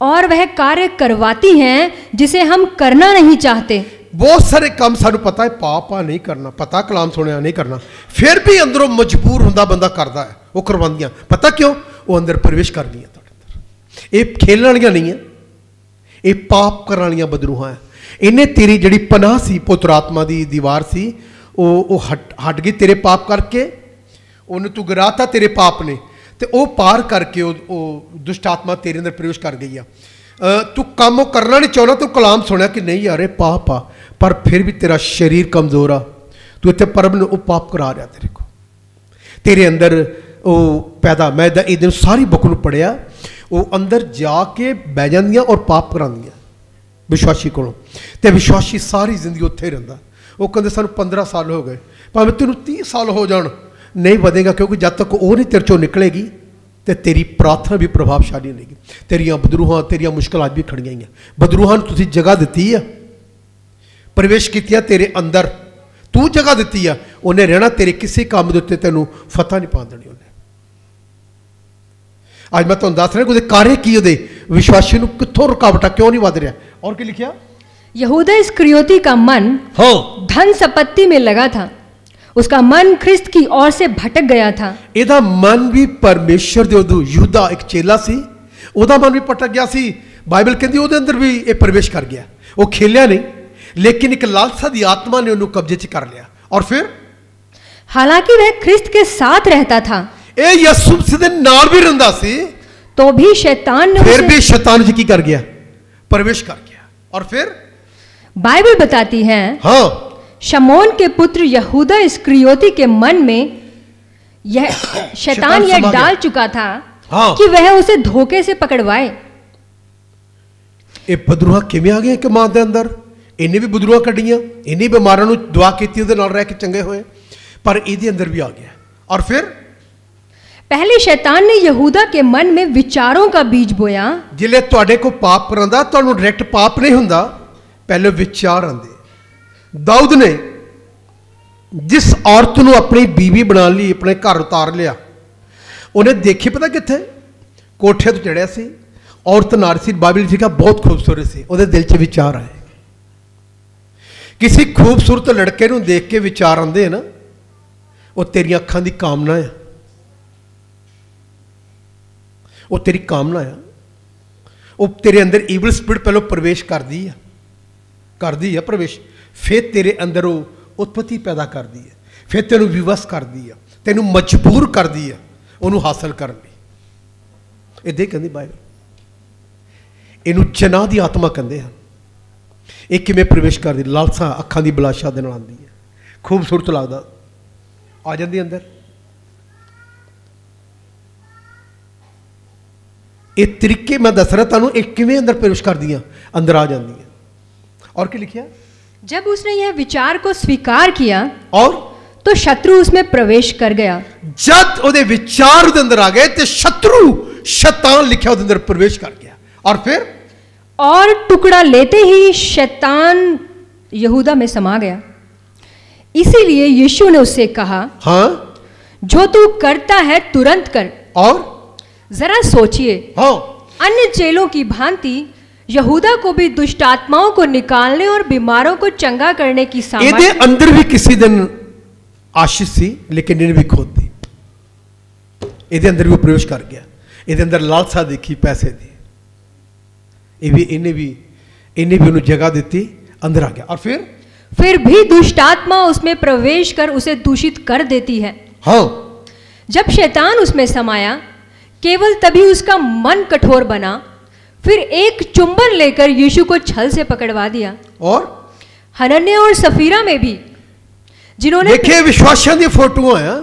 और वह कार्य करवाती हैं जिसे हम करना नहीं चाहते। बहुत सारे काम सानू पता है पाप आ नहीं करना, पता कलाम सुने नहीं करना, फिर भी अंदरों मजबूर होंदा बंदा करता है, वो करवांदियां। पता क्यों? वो अंदर प्रवेश कर दिया तुहाडे अंदर। ये खेलण वालियां नहीं है, ये पाप करने वालियां बदरूहां है। इन्हें तेरी जिहड़ी पनाह सी, पुत्र आत्मा दी दीवार सी, वो हट गई तेरे पाप करके। उन्हें तू गिराता तेरे पाप ने, तो वह पार करके वो दुष्ट आत्मा तेरे अंदर प्रवेश कर गई है। तू काम करना नहीं चाहना, तू कलाम सुनिया कि नहीं यार ये पाप आ, पर फिर भी तेरा शरीर कमजोर आ, तू इतने परम ने पाप करा रहा तेरे को, तेरे अंदर वो पैदा। मैं ये दिन सारी बुक में पढ़िया, वो अंदर जाके बह जांदियां और पाप करांदियां विश्वासी को। तो विश्वासी सारी जिंदगी उत्थे ही रहिंदा। वो कहते सानू 15 साल हो गए, भावें तेनू 30 साल हो जाण, नहीं बधेगा, क्योंकि जब तक वो नहीं तेरे चों निकलेगी तो तेरी प्रार्थना भी प्रभावशाली नहीं। तेरिया बदरूहां, तेरिया मुश्किल अज भी खड़ियां ही। बदरूहां नूं तुसीं जगह दी है, प्रवेश किया तेरे अंदर, तू जगह दी है, उन्हें रहना तेरे किसी काम के उत्ते तेनों फतह नहीं पा देनी उन्हें। अज मैं तुहानूं दस रहा कि कार्य की उहदे विश्वासी नूं कित्थों रुकावट, क्यों नहीं वध रहा। और क्या लिखिया? यहूदा इस्करियोती का मन हाँ धन संपत्ति में लगा था, उसका मन ख्रिस्त की ओर से भटक गया था। ਇਹਦਾ मन भी परमेश्वर ਦੇ ਉਦੋਂ ਯਹੂਦਾ ਇੱਕ ਚੇਲਾ ਸੀ, ਉਹਦਾ मन भी भटक गया सी। बाइबल कहती ਉਹਦੇ अंदर भी ये प्रवेश कर गया। वो खेलिया नहीं, लेकिन एक लालसा दी आत्मा ने ਉਹਨੂੰ कब्जे च कर लिया। और फिर हालांकि वह ख्रिस्त के साथ रहता था, ਇਹ ਯਿਸੂ ਮਸੀਹ ਦੇ ਨਾਲ भी ਰਹਿੰਦਾ ਸੀ, तो भी शैतान ने फिर उसे, भी शैतान जी की कर गया, प्रवेश कर गया। और फिर बाइबल बताती है, हाँ शमौन के पुत्र यहूदा इस्करियोती के मन में यह शैतान यह समा गया। डाल चुका था हाँ। कि वह उसे धोखे से पकड़वाए। ये बदरूहां किवें आ गए कि मां दे अंदर? इन्हें भी बदरूहां कढ़ियां, इन्हीं बीमारां नूं दुआ कीती, उहदे नाल रह के चंगे होए, पर इहदे अंदर भी आ गया। और फिर पहले शैतान ने यहूदा के मन में विचारों का बीज बोया। जिले तुहाडे को पाप करांदा, तुहानूं डायरेक्ट पाप नहीं हुंदा, पहले विचार आंदे। दाऊद ने जिस औरत नूं अपनी बीवी बना ली, अपने घर उतार लिया, उन्हें देखी पता कित्थे? कोठे तो चढ़िया सी, औरत नारी सी, बाइबल लिखा बहुत खूबसूरत सी, उहदे दिल च विचार आए। किसी खूबसूरत लड़के नूं देख के विचार आंदे ना, वो तेरी अखां दी कामना है, वो तेरी कामना है, वो तेरे अंदर ईवल स्पिरिट पहले प्रवेश करती है प्रवेश, फिर तेरे अंदर वो उत्पत्ति पैदा कर दी है, फिर तेनों विवश कर दी है, तेनों मजबूर कर दी है उन्होंने हासिल करने। इदां कहती बाइबल, इनू जना की आत्मा कहते हैं। एक किवें प्रवेश कर दी? लालसा अखां की बिलाशा दे नाल आंदी है, खूबसूरत लगदा, आ जांदी अंदर। ये तरीके मैं दस रहा तुहानूं, एक किवें अंदर प्रवेश कर दियां, अंदर आ जांदी है। और क्या लिखिया? जब उसने यह विचार को स्वीकार किया और तो शत्रु उसमें प्रवेश कर गया। जब उहदे विचार उहदे अंदर आ गए तो शत्रु शैतान लिखा उहदे अंदर प्रवेश कर गया। और फिर और टुकड़ा लेते ही शैतान यहूदा में समा गया। इसीलिए यीशु ने उससे कहा, हाँ जो तू करता है तुरंत कर। और जरा सोचिए, हाँ अन्य चेलों की भांति यहूदा को भी दुष्ट आत्माओं को निकालने और बीमारों को चंगा करने की ਇਹਦੇ सामर्थ्य। अंदर भी किसी दिन आशीष सी, लेकिन इन्हें भी खोद दी। ਇਹਦੇ अंदर भी वो प्रवेश कर गया, ਇਹਦੇ अंदर लालसा देखी पैसे दी, ये भी इन्हें भी उन्हें जगह दी, अंदर आ गया। और फिर भी दुष्ट आत्मा उसमें प्रवेश कर उसे दूषित कर देती है। हाँ जब शैतान उसमें समाया, केवल तभी उसका मन कठोर बना, फिर एक चुंबन लेकर यीशु को छल से पकड़वा दिया। और हनन्याह और सफीरा में भी, जिन्होंने देखिए विश्वासियों दी फोटो है,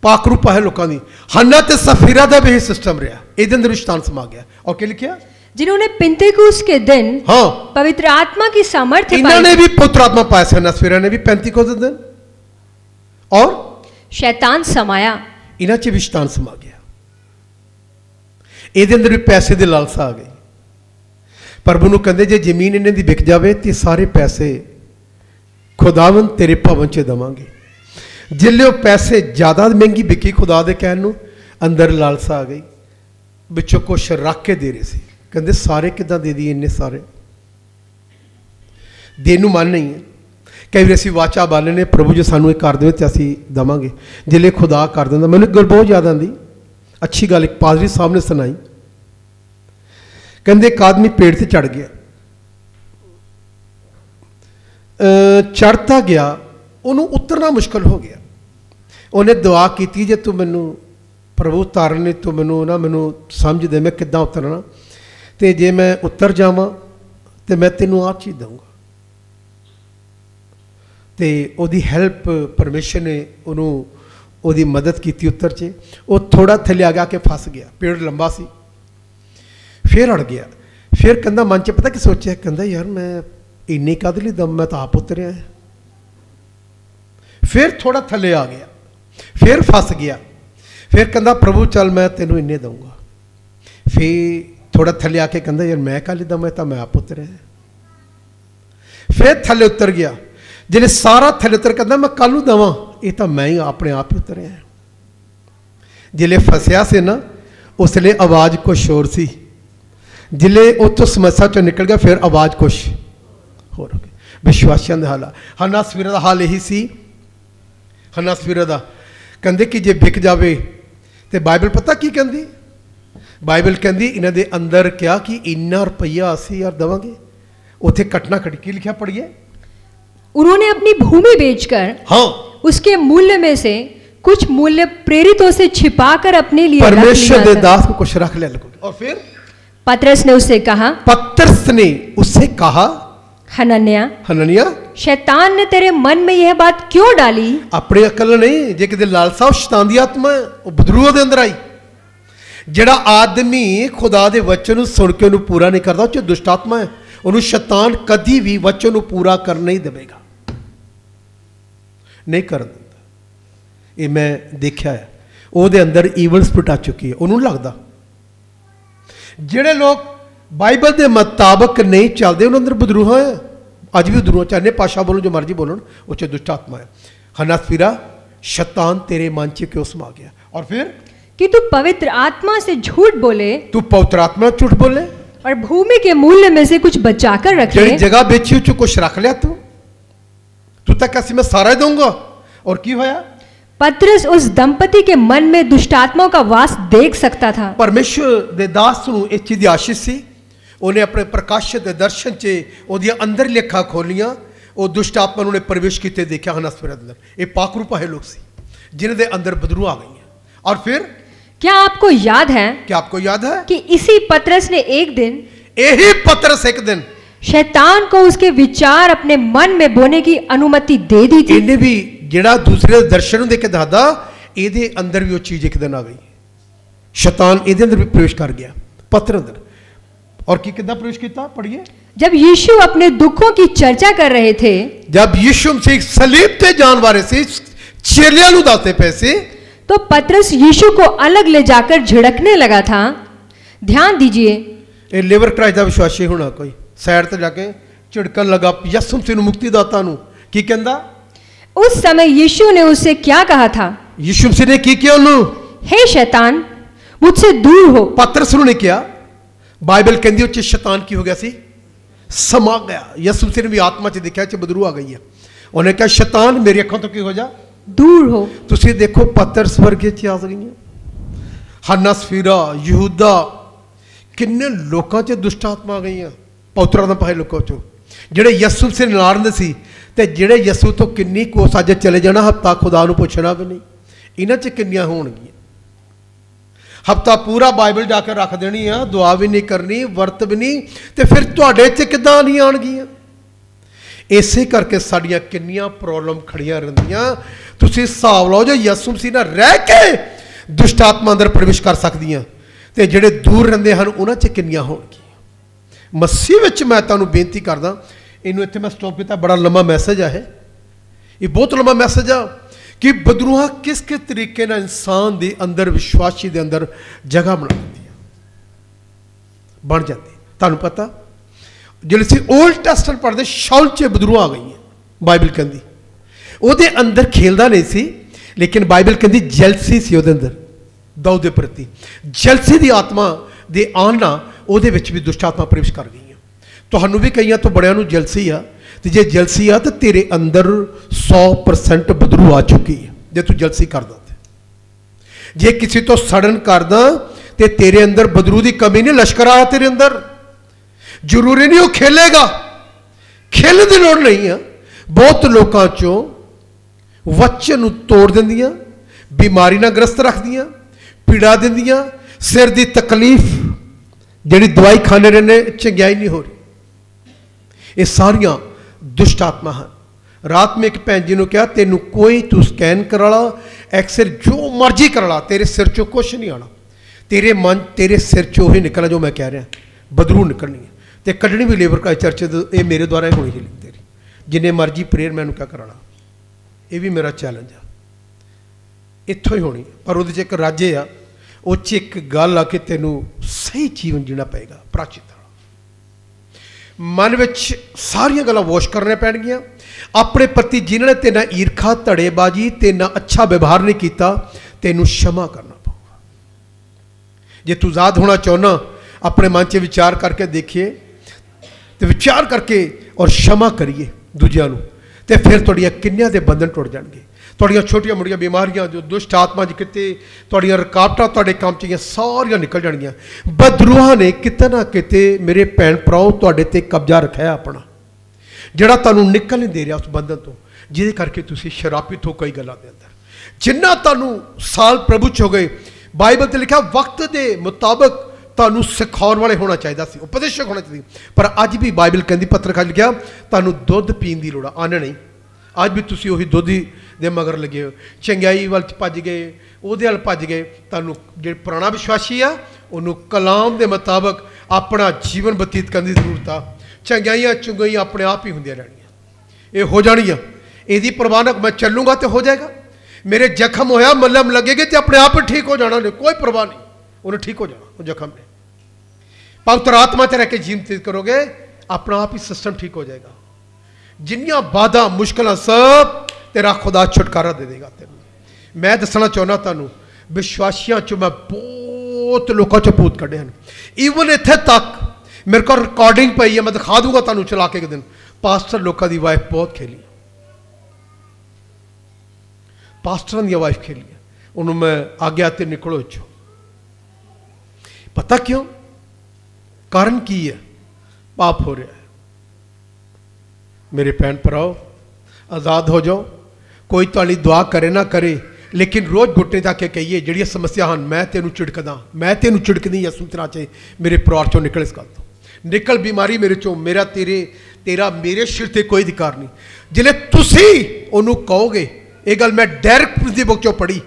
पाक रूप है लोगों की। हन्ना ते सफीरा का भी सिस्टम रहा, ਇਹਦੇ ਅੰਦਰ शैतान समा गया। और क्या लिखिया? जिन्होंने पिंतेकुस्त के दिन हाँ पवित्र आत्मा की सामर्थ्य इन्होंने पाई, भी पवित्र आत्मा पाया सी, नसफीरा ने भी 35 दिन, और शैतान समाया। इन्हां च भी शैतान समा गया। ਇਹਦੇ ਅੰਦਰ ਵੀ ਪੈਸੇ ਦੀ ਲਾਲਸਾ ਆ ਗਈ। ਪ੍ਰਭੂ ਨੂੰ ਕਹਿੰਦੇ ਜੇ ਜ਼ਮੀਨ ਇਹਨਾਂ ਦੀ ਵਿਕ ਜਾਵੇ ਤੇ ਸਾਰੇ ਪੈਸੇ ਖੁਦਾਵੰਦ ਤੇਰੇ ਭਵਨ 'ਚ ਦੇਵਾਂਗੇ। ਜਿੱਲੇ ਉਹ ਪੈਸੇ ਜ਼ਿਆਦਾ ਮਹਿੰਗੀ ਵਿਕੀ ਖੁਦਾ ਦੇ ਕਹਿਣ ਨੂੰ, ਅੰਦਰ ਲਾਲਸਾ ਆ ਗਈ, ਵਿੱਚੋਂ ਕੁਛ ਰੱਖ ਕੇ ਦੇ ਰਹੇ ਸੀ। ਕਹਿੰਦੇ ਸਾਰੇ ਕਿੱਦਾਂ ਦੇ ਦਈਏ, ਇੰਨੇ ਸਾਰੇ ਦੇਣ ਨੂੰ ਮਨ ਨਹੀਂ ਹੈ। ਕਈ ਵਾਰ ਅਸੀਂ ਵਾਚਾ ਬਾਲਣੇ ਪ੍ਰਭੂ ਜੀ ਸਾਨੂੰ ਇਹ ਕਰ ਦੇਵੇ ਤੇ ਅਸੀਂ ਦੇਵਾਂਗੇ। ਜਿੱਲੇ ਖੁਦਾ ਕਰ ਦਿੰਦਾ, ਮੈਨੂੰ ਇੱਕ ਗੱਲ ਬਹੁਤ ਯਾਦ ਆਉਂਦੀ, अच्छी गल एक पादरी साहब ने सुनाई। कहते एक आदमी पेड़ से चढ़ गया, चढ़ता गया, उन्होंने उतरना मुश्किल हो गया। उन्हें दुआ की जे तू मैनू प्रभु तारने, तू मैनू ना मैनू समझ दे मैं किद्दां उतरना, तो जे मैं उतर जावां तो मैं तेनू आ चीज़ दूँगा। तो उसकी हेल्प परमेश्वर ने उन्होंने ਉਹਦੀ मदद की उत्तर च। वो थोड़ा थले आ गया कि फस गया, पेड़ लंबा सी, फिर अड़ गया। फिर कहता मन च पता कि सोचा, कहता यार मैं इन्नी कद ली दम, मैं तो आप उतरिया है। फिर थोड़ा थले आ गया, फिर फस गया। फिर कहता प्रभु चल मैं तेनों इन्ने दूँगा। फिर थोड़ा थले आके कहता यार मैं कल दम, तो मैं आप उतरिया है। फिर थले उतर गया, जिले सारा थले उतर कहता मैं कल देव, ये तो मैं ही अपने आप ही उतरिया। जिले फसिया से ना उसले आवाज़ कुछ होर सी, जिले उतो समस्या चो निकल गया फिर आवाज़ कुछ होर हो गई। विश्वासियों का हाल, हन्ना सफीरा का हाल यही सी। हन्ना सफीरा का कहते कि जे बिक जाए तो बाइबल पता की कहती, बाइबल कहती इन्हों के अंदर क्या कि इन्ना रुपया असी यार देवांगे। उत्थे कटना खड़ी की लिखा पढ़िए, उन्होंने अपनी भूमि बेचकर हाँ उसके मूल्य में से कुछ मूल्य प्रेरितों से छिपाकर अपने लिए रख परमेश्वर लिया के था। दास को कुछ रख लिया। और फिर पतरस ने उससे कहा, पतरस ने उससे कहा, हनन्या हननिया शैतान ने तेरे मन में यह बात क्यों डाली? अपनी अकल नहीं, जे किते लालसा शैतान दी आत्मा है, वो बदरूह दे अंदर आई। जेड़ा आदमी खुदा दे वचन नूं सुन के उन्होंने पूरा नहीं करता, वो दुष्ट आत्मा है। उन्होंने शैतान कभी भी वचन पूरा कर नहीं देगा, नहीं कर देता। ये मैं देखा है, ਉਹਦੇ अंदर ईवल स्पिरिट आ चुकी है। उन्होंने लगता ਜਿਹੜੇ लोग बाइबल के मुताबिक नहीं चलते उन्होंने अंदर बदरूह है। अज भी बदरूह, चाहे भाषा बोलो जो मर्जी बोलो, वो च दुष्ट आत्मा है। हन्ना सफीरा शैतान तेरे मन च क्यों समा गया? और फिर कि तू पवित्र आत्मा से झूठ बोले, तू पवित्र आत्मा झूठ बोले और भूमि के मूल्य में से कुछ बचाकर रखे। जेड़ी जगह बेची उच कुछ रख लिया तू तक ऐसी मैं सारा दूंगा। और की होया? पतरस उस दंपति के मन में दुष्टात्माओं का वास देख सकता था। परमेश्वर दे दास नूं इस चीज दी आशीष सी। उन्हें अपने प्रकाश दे दर्शन च ओदियां अंदर लेखा खोलियां, वो दुष्ट आत्मा ने प्रवेश किते देखा। हन्ना सफीरा अंदर ये पाक रूप है लोग सी जिन्हें दे अंदर बदरू आ गई है। और फिर क्या आपको याद है, क्या आपको याद है कि इसी पतरस ने एक दिन, यही पतरस एक दिन शैतान को उसके विचार अपने मन में बोने की अनुमति दे दी थी। इन्हें भी जेड़ा दूसरे दर्शन देख के दादा ये अंदर भी वो चीज एक दिन आ गई। शैतान ये अंदर भी प्रवेश कर गया पत्र अंदर। और की कितना प्रवेश किया? पढ़िए। जब यीशु अपने दुखों की चर्चा कर रहे थे, जब यीशु मसीह सलीब ते जान वाले से चेलियां नूं दसदे पे सी, तो पतरस यीशु को अलग ले जाकर झिड़कने लगा था। ध्यान दीजिए, ये लेबर क्राइस्ट का विश्वासी होना कोई साइड ते जाके झिड़कन लगा यसु मसीह नूं मुक्तिदाता नूं। की कहंदा? उस समय यीशु ने उससे क्या कहा था? यीशु मसीह ने की किया उन्होंने? हे शैतान, मुझसे दूर हो। पतरस ने क्या? बाइबल कहती उच्च शैतान की हो गया सी, समा गया। यसु मसीह ने भी आत्मा च देखा च बदरू आ गई है। उन्हें कहा शैतान मेरी अखों तो की हो जा, दूर हो। तुसी देखो पतरस वर्गे च आ गई। हन्ना सफीरा, यहूदा, किन्ने लोगों च दुष्ट आत्मा आ गई। पवित्र आत्मा पाए लोगों चो जेड़े यसु से नाल रहिंदे सी ते जेड़े यसु तो किन्नी कोस अज चले जाना, हफ्ता खुदा नूं पुछना भी नहीं। इन्हां च किन्नियां होणगियां? हफ्ता पूरा बाइबल जाके रख देनी है, दुआ भी नहीं करनी, वर्त भी नहीं, तो फिर तुहाडे च किदां नहीं आउणगियां? इसे करके साड़ियां किन्नियां प्रॉब्लम खड़ियां रहिंदियां। तुसीं हिसाब लाओ जो यसु मसीह नाल रह के दुष्ट आत्मा अंदर प्रवेश कर सकदियां ते जेड़े दूर रहिंदे हन उन्हां च किन्नियां होणगियां? मसीह विच मैं तुहानूं बेनती करदा, इनू इत्थे मैं स्टॉप किया, बड़ा लंबा मैसेज है ये बहुत लंबा मैसेज आ कि बदरूहा किस किस तरीके नाल इंसान के अंदर, विश्वासी के अंदर जगह बना दी बन जाती। तुहानूं पता जिहड़े सी ओल्ड टेस्टमेंट पढ़ते शाउल च बदरूहा आ गई है, बाइबल कहती ਉਹਦੇ अंदर खेलता नहीं सी, लेकिन बाइबल कहती जैलसी सी ਉਹਦੇ अंदर दाऊद के प्रति। जैलसी की आत्मा दे आन नाल ਉਹਦੇ ਵਿੱਚ भी दुष्ट आत्मा प्रवेश कर गई है। ਤੁਹਾਨੂੰ भी कईयां तो बड़ियां नूं जैलसी आ, तो जे जैलसी आ तो तेरे अंदर 100% बदरू आ चुकी है जे तू जैलसी करदा। जे किसी तो सड़न करदा तो तेरे अंदर बदरू की कमी नहीं, लश्कर आया तेरे अंदर। जरूरी नहीं वो खेलेगा, खेलने की लोड़ नहीं है। बहुत लोगों चों वचन तोड़ दिंदियां, बीमारी नाल ग्रस्त रखदियां, पीड़ा दिंदियां, सिर की तकलीफ जिहड़ी दवाई खाने रहने चंगियाई नहीं हो रही, ये सारियां दुष्ट आत्मा हैं। रात में एक भैन जी ने कहा तेनू कोई तू स्कैन करा ला, एक्सरे जो मर्जी करा ला, तेरे सिर चो कुछ नहीं आना, तेरे मन तेरे सिर चो ही निकलना जो मैं कह रहा, बदरू निकलनी है तो कढ़नी भी लेबर का चर्च ये मेरे द्वारा ही होनी चाहिए। तेरी जिन्ने मर्जी प्रेयर मैनू क्या करा, ये भी मेरा चैलेंज आ, इत्थों ही होनी। पर वो एक राजे आ, उस एक गल आ कि तेनू सही जीवन जीना पेगा, प्राचित मन विच सारियां गल्लां वॉश करने पैणगियां। अपने प्रति जिन्होंने तेना ईर्खा धड़ेबाजी तेना अच्छा व्यवहार नहीं किया, तेनू क्षमा करना पड़ेगा। जे तू आजाद होना चाहना, अपने मन से विचार करके देखिए, तो विचार करके और क्षमा करिए दूजियां नूं, ते फिर तुहाडियां किन्नियां दे बंधन टुट जाणगे। तुहाडियां छोटियां मोटियां बीमारियां जो दुष्ट आत्मा च किते तुहाडियां रुकावटां तुहाडे काम च सारियां निकल जाणगियां। बदरूहा ने किते ना किते मेरे भैन भराओ तुहाडे ते कब्जा रखिया अपना, जिहड़ा तुहानूं निकल नहीं दे रहा उस बंधन तो, जिहदे करके तुसीं शरापित हो कई गल्लां दे अंदर। जिन्ना तुहानूं साल प्रभु च हो गए, बाइबल ते लिखा वक्त के मुताबिक तुहानूं सिखाउण वाले होना चाहिए सी, उपदेशक होना चाहिए। पर अज भी बाइबल कहती पत्रकार लिखा तुहानूं दुध पीण दी लोड़, अन्न नहीं। अज भी तुसीं उही दुध दे मगर लगे हो, चंगियाई वाल भज गए, उहदे वाल भज गए। तुहानूं जिहड़ा पुराना विश्वासी आ उहनूं कलाम के मुताबिक अपना जीवन बतीत करने की जरूरत आ। चंगियाइयां चुंगियाइयां अपने आप ही होंदियां रहणियां, ये हो जाणियां, इहदी परवाह ना मैं चलूँगा तो हो जाएगा। मेरे जख्म होया मलम लगेगी तो अपने आप ही ठीक हो जाना, नहीं कोई परवाह नहीं, उन्हें ठीक हो जाना वो जख्म ने। पवित्र आत्मा च रह के जीवन करोगे, अपना आप ही सिस्टम ठीक हो जाएगा। जिन्नियां बाधा मुश्किल सब तेरा खुदा छुटकारा दे देगा तेन। मैं दसना चाहना तुहानूं विश्वासियों चो मैं बहुत लोगों चो भूत कढ़े हैं, ईवन इत्थे तक मेरे को रिकॉर्डिंग पई है, मैं दिखा दूंगा तुहानूं चला के एक दिन। पास्टर लोगों की वाइफ बहुत खेली, पास्टरां दी वाइफ खेली है, उन्होंने मैं आग्या ते निकलो चो। पता क्यों? कारण की है? पाप हो रहा है। मेरे भैन भराओ आज़ाद हो जाओ, कोई तुहाडी दुआ करे ना करे, लेकिन रोज़ घुटने जाके कहिए जिहड़ियां समस्या हैं मैं तेनू चिड़कदा, मैं तेनू चिड़कदी यसू तरह से मेरे परिवार चों निकल, इस गल तो निकल, बीमारी मेरे चों, मेरा तेरा मेरे सिर ते कोई अधिकार नहीं। जिले तुसी उन्होंने कहोगे, ये गल मैं डेरिक प्रिंस की बुक चो पढ़ी।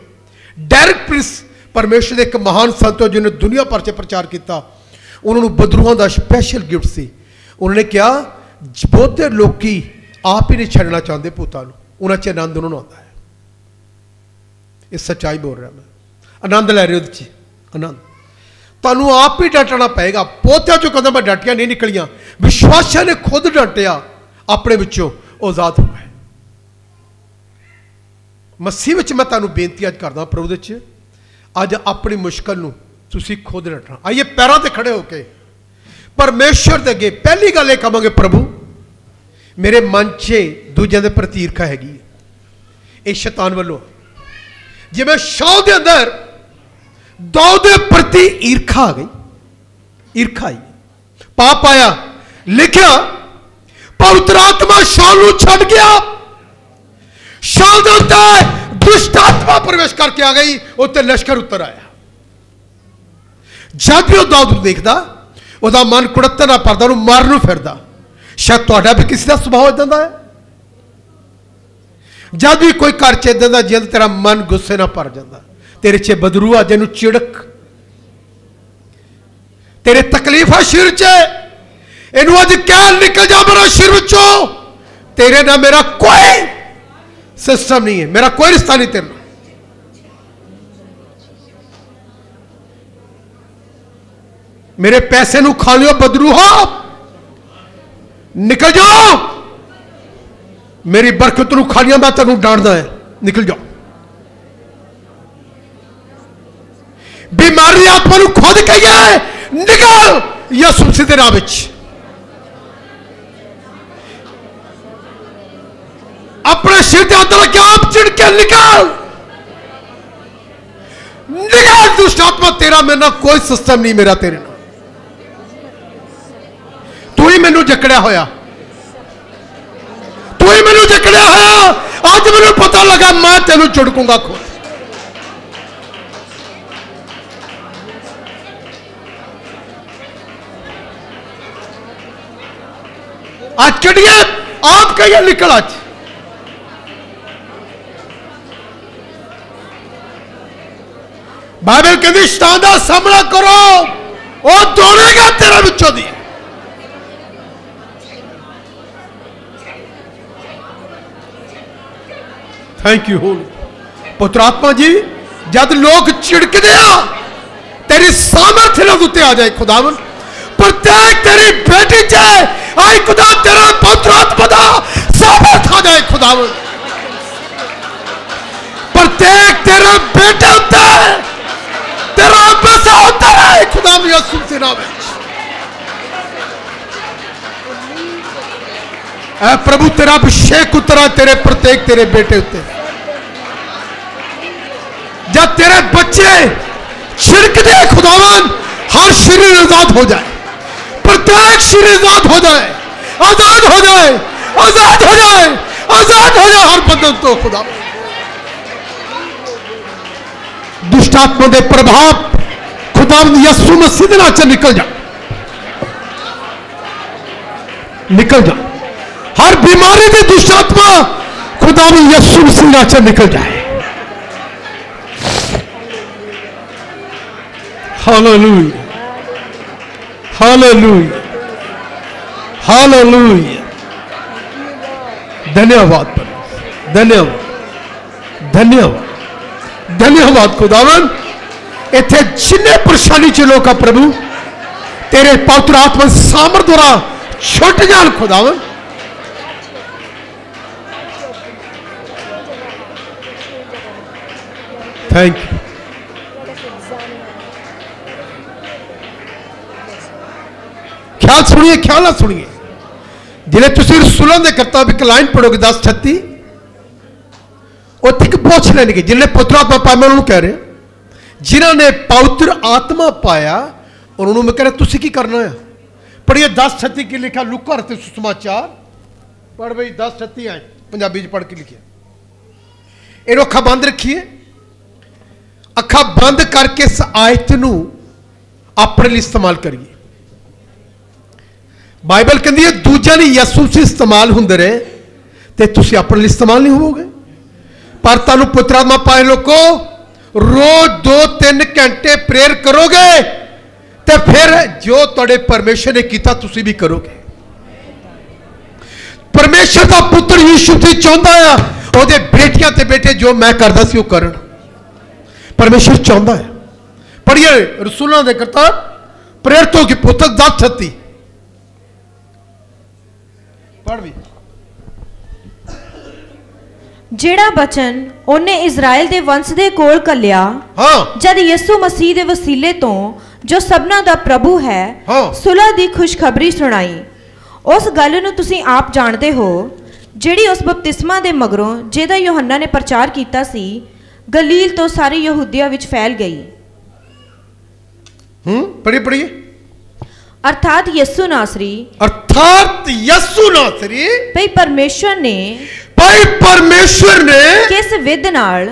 डेरिक प्रिंस परमेश्वर के एक महान संत हो जिन्हें दुनिया भर से प्रचार किया, उन्होंने बदरूहां का स्पैशल गिफ्ट सी। उन्होंने कहा बहुते लोग आप ही नहीं छड़ना चाहते भूतों को, उन्होंने च आनंद उन्होंने आता है। ये सच्चाई बोल रहा मैं, आनंद लै रहे हो, आनंद तुहानूं आप ही डांटना पेगा। पोतियां चो कदम डांटियां नहीं निकलियां, विश्वासियां ने खुद डांटिया, अपने विचों आजाद हो गए। मसीह विच मैं तुहानूं बेनती अज करदा प्रभु दे च, अज अपनी मुश्किल नूं तुसीं खुद डटना। आइए पैरों ते खड़े होके परमेश्वर दे अगे पहली गल ये कहांगे, प्रभु मेरे मन च दूजिਆਂ ਦੇ ਪ੍ਰਤੀ ਈਰਖਾ हैगी, ये शैतान वालों। जिवें शाऊल दे अंदर दाऊद दे प्रति ईर्खा आ गई, ईर्खा आई, पाप आया, लिखा पवित्र आत्मा शाऊल नूं छड्ड गया, शाऊल दे उत्ते दुष्ट आत्मा प्रवेश करके आ गई, उत्ते लश्कर उतर आया। जब भी दाऊद नूं देखदा उसदा मन कुड़त्ते ना भरदा, उहनूं मारन नूं फिरदा। शायद तुहाडा भी किसी का सुभाव इदां दा है, जब भी कोई घर च इदां दा जिंद तेरा मन गुस्से ना भर जाता, तेरे च बदरू आ जिन्हों चिड़क, तेरे तकलीफ है सिर च, इनू अज कह निकल जा मेरा सिर विचों, तेरे ना मेरा कोई सिस्टम नहीं है, मेरा कोई रिश्ता नहीं तेरे। मेरे पैसे नू खा लियो बदरूहा, निकल जाओ। मेरी बरकत नू खा लिया, मैं तेनू डांटदा है, निकल जाओ। बीमारी आत्मा नू खुद कहिए निकल यसू मसीह दे नाम विच। अपने सिर के हाथ लगे आप चिड़ के निकल, निकल दुष्ट आत्मा। तेरा मेरे ना कोई सिस्टम नहीं, मेरा तेरे नाल। तू ही मैनू जकड़िया होया, तू ही मैनू जकड़िया होया। अज मैनू पता लगा मैं तेनू चुड़कूंगा खुद। आज चढ़िए आप कहिए निकल। आज बाइबल कहती शैतान दा सामना करो, वो दौड़ेगा तेरा विचों दी। थैंक यू होली पुत्र आत्मा जी। जब लोग चिड़कदे आ, तेरी सामर्थ्य ना उत्ते आ जाए खुदावन। प्रत्येक तेरी बेटी चाहे आई खुदा, तेरा पुत्र आत्मा दा सामर्थ आ जाए खुदावन। प्रत्येक तेरा बेटा होता है, तेरा बसा होता है खुदा में यसू से नाम है। प्रभु तेरा अभिषेक उतरा तेरे प्रत्येक तेरे बेटे होते, जब तेरे बच्चे छिड़क दे खुदावन, हर शरीर आजाद हो जाए, प्रत्येक शरीर आजाद हो जाए, आजाद हो जाए, आजाद हो जाए, आजाद हो जाए हर बंधन तो खुदा। दुष्टात्मा के प्रभाव खुदा यसू मसीह दे नाम च निकल जा, निकल जा। हर बीमारी की दुष्टात्मा खुदा यसू मसीह नाम च निकल जाए। Hallelujah, hallelujah, hallelujah. धन्यवाद प्रभु, धन्यवाद, धन्यवाद, धन्यवाद खुदावन। इत्थे जिन्ने परेशानी च लोग प्रभु तेरे पवित्र आत्मा सामर्थ द्वारा छुट जान खुदावन। Thank you. ख्याल सुनिए, ख्याल ना सुनिए। जिन्हें तुम रसूलों के किताब एक लाइन पढ़ोगे 10:36, उत्थे पूछ लेंगे जिन्हें पुत्र आत्मा पाया। मैं उन्होंने कह रहा जिन्होंने पवित्र आत्मा पाया उन्होंने मैं कह रहा तुम की करना है। पढ़िए 10:36 की लिखा, लुका और सुसमाचार पढ़ भाई 10:36 आए पंजाबी पढ़ के लिखे। इन अखा बंद रखिए, अखा बंद करके इस आयत नू अपने लिए इस्तेमाल करिए। बाइबल कहती है दूजा नहीं यसू से इस्तेमाल होंदे रहे तो तुम अपने लिए इस्तेमाल नहीं होवोगे। पर तुम पुत्र आत्मा पाए लोगों रोज 2-3 घंटे प्रेयर करोगे तो फिर जो तुहाडे परमेश्वर ने किया तुसी भी करोगे। परमेश्वर का पुत्र यीशु मसीह चाहता है ओहदे बेटियां ते बेटे जो मैं करदा सी ओह करन। परमेश्वर चाहता है। पढ़िए रसूलों के किताब प्रेरितों की पुस्तक 10:36 पढ़ भी। जेड़ा बचन उन्हें इजराइल दे वंश दे कोल कलिया, हाँ, जद यसु मसीह दे वसीले तो जो सबना दा प्रभु है, हाँ, सुलह दी खुशखबरी सुनाई। उस गल नूं तुसीं आप जानते हो जिहड़ी उस बपतिस्मा दे मगरों जेदा यूहन्ना ने प्रचार कीता सी, गलील तो सारी यहूदिया विच फैल गई। पढ़िए पढ़िए। अर्थात यसु नासरी, अर्थात यसु नासरी भाई परमेश्वर ने किस विध नाल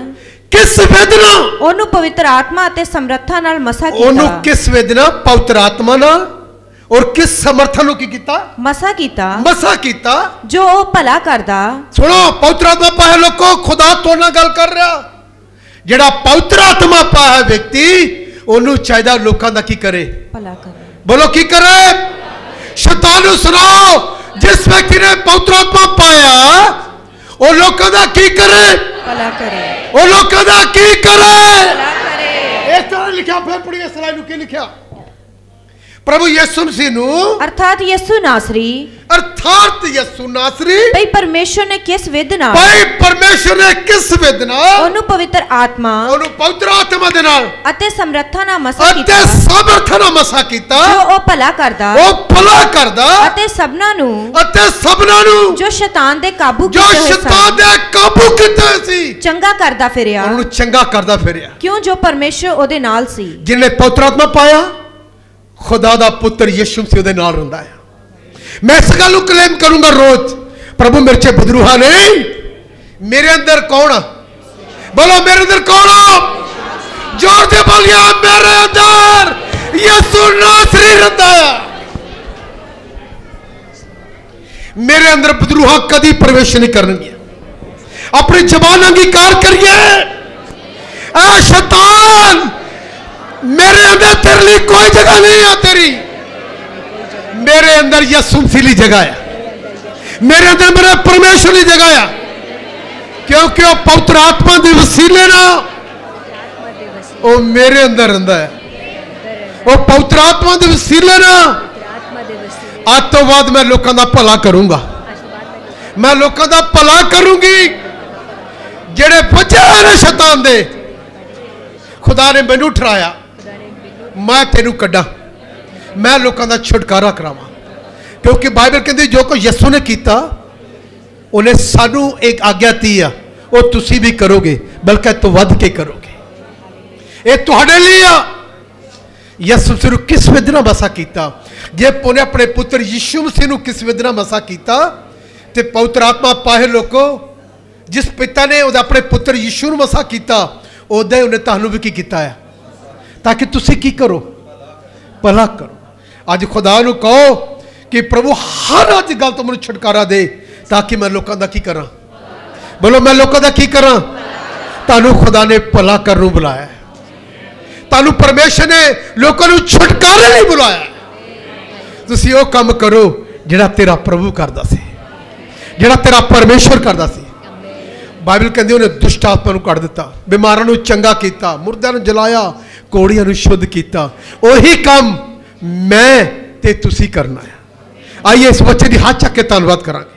ओनू पवित्र आत्मा ते समर्था नाल मसा कीता। ओनू किस विध नाल पवित्र आत्मा नाल और किस समर्था नाल की कीता? मसा कीता जो ओ भला करदा। सुनो पवित्र आत्मा पाए लोगों खुदा तो ना गल कर रहा। जेड़ा पवित्र आत्मा पाया व्यक्ति ओनू चाहिदा लोकां दा की करे? भला करे। बोलो की करे? शैतान नूं सुनाओ जिस व्यक्ति ने पवित्र आत्मा पाया वो लोगों का की करे, भला करे, वो लोगों का की करे। भला करे। इस तरह लिखा, फिर पढ़िए स्लाइड की लिखा, प्रभु यीशु मसीह नू अर्थात यसु नासरी, अर्थात यीशु नासरी भाई परमेश्वर ने किस विध नाल, भाई परमेश्वर ने किस विध नाल ओनु पवित्र आत्मा, ओनु पवित्र आत्मा दे नाल अते समर्था नाल मसा अते कीता, समर्थ नाल मसा कीता, जो ओ भला करदा, वो भला करदा अते सबना नू जो शैतान दे काबू जो कीते होए शैतान सन, दे काबू कीते सी चंगा करदा फिरिया, ओनु चंगा करदा फिरिया। क्यों जो परमेश्वर ओदे नाल सी। जिन्हें पवित्र आत्मा पाया खुदा दा पुत्र यीशु मसीह दे नाल रहिंदा है। मैं इस गल नूं क्लेम करूंगा रोज, प्रभु मेरे च बदरूहा नहीं, मेरे अंदर कौन आ? बोलो मेरे अंदर कौन आ? जोर से बोलिए, मेरे अंदर यीशु नासरी रहता है। मेरे अंदर बदरूहा कभी प्रवेश नहीं करनी। अपनी जबान अंगीकार करिए, ऐ शैतान मेरे अंदर तेरे लिए कोई जगह नहीं है। तेरी मेरे अंदर यीशु मसीह की जगह है, मेरे अंदर मेरा परमेश्वर की जगह है, क्योंकि वो पवित्र आत्मा के वसीले ना वो मेरे अंदर रहता है। वो पवित्र आत्मा के वसीले ना आज तो बाद मैं लोगों का भला करूंगा, मैं लोगों का भला करूंगी। जेड़े बचे ने शैतान दे, खुदा ने मैनू ठहराया, मैं तेनू कड्डा, मैं लोगों का छुटकारा करावां। क्योंकि बाइबल कहती जो कुछ यीशु ने किया उन्हें सानू एक आज्ञा दी है, वो तुसी भी करोगे, बल्कि तो वध के करोगे। ये तुहाडे लिए आ। यीशु मसीह नूं किस विध नाल मसा किया, जे उन्हें अपने पुत्र यीशु मसीह नूं किस विध नाल मसा किया ते पवित्र आत्मा पाए लोगों, जिस पिता ने अपने पुत्र यीशु नूं मसा किया उदा ही उन्हें तुहानूं भी की किया है, ताकि तुसी की करो, भला करो। अज खुदा नूं कहो कि प्रभु हर अज गल तो मैनूं छुटकारा दे, ताकि मैं लोगों का की करा। बोलो मैं लोगों का की करा। तुहानूं खुदा ने भला करने नूं बुलाया, तुहानूं परमेश्वर ने लोगों नूं छुटकारे नहीं बुलाया। तुसी वो काम करो जिहड़ा तेरा प्रभु करदा सी, जिहड़ा तेरा परमेश्वर करदा सी। बाइबल कहती उन्हें दुष्ट आत्मा नूं कढ दिता, बीमारां नूं चंगा कीता, मुर्दियां नूं जलाया, कोड़ियां नूं शुद्ध कीता। वही काम मैं ते तुसी करना है। आइए इस बच्चे की हाथ चक के धन्नवाद करांगे।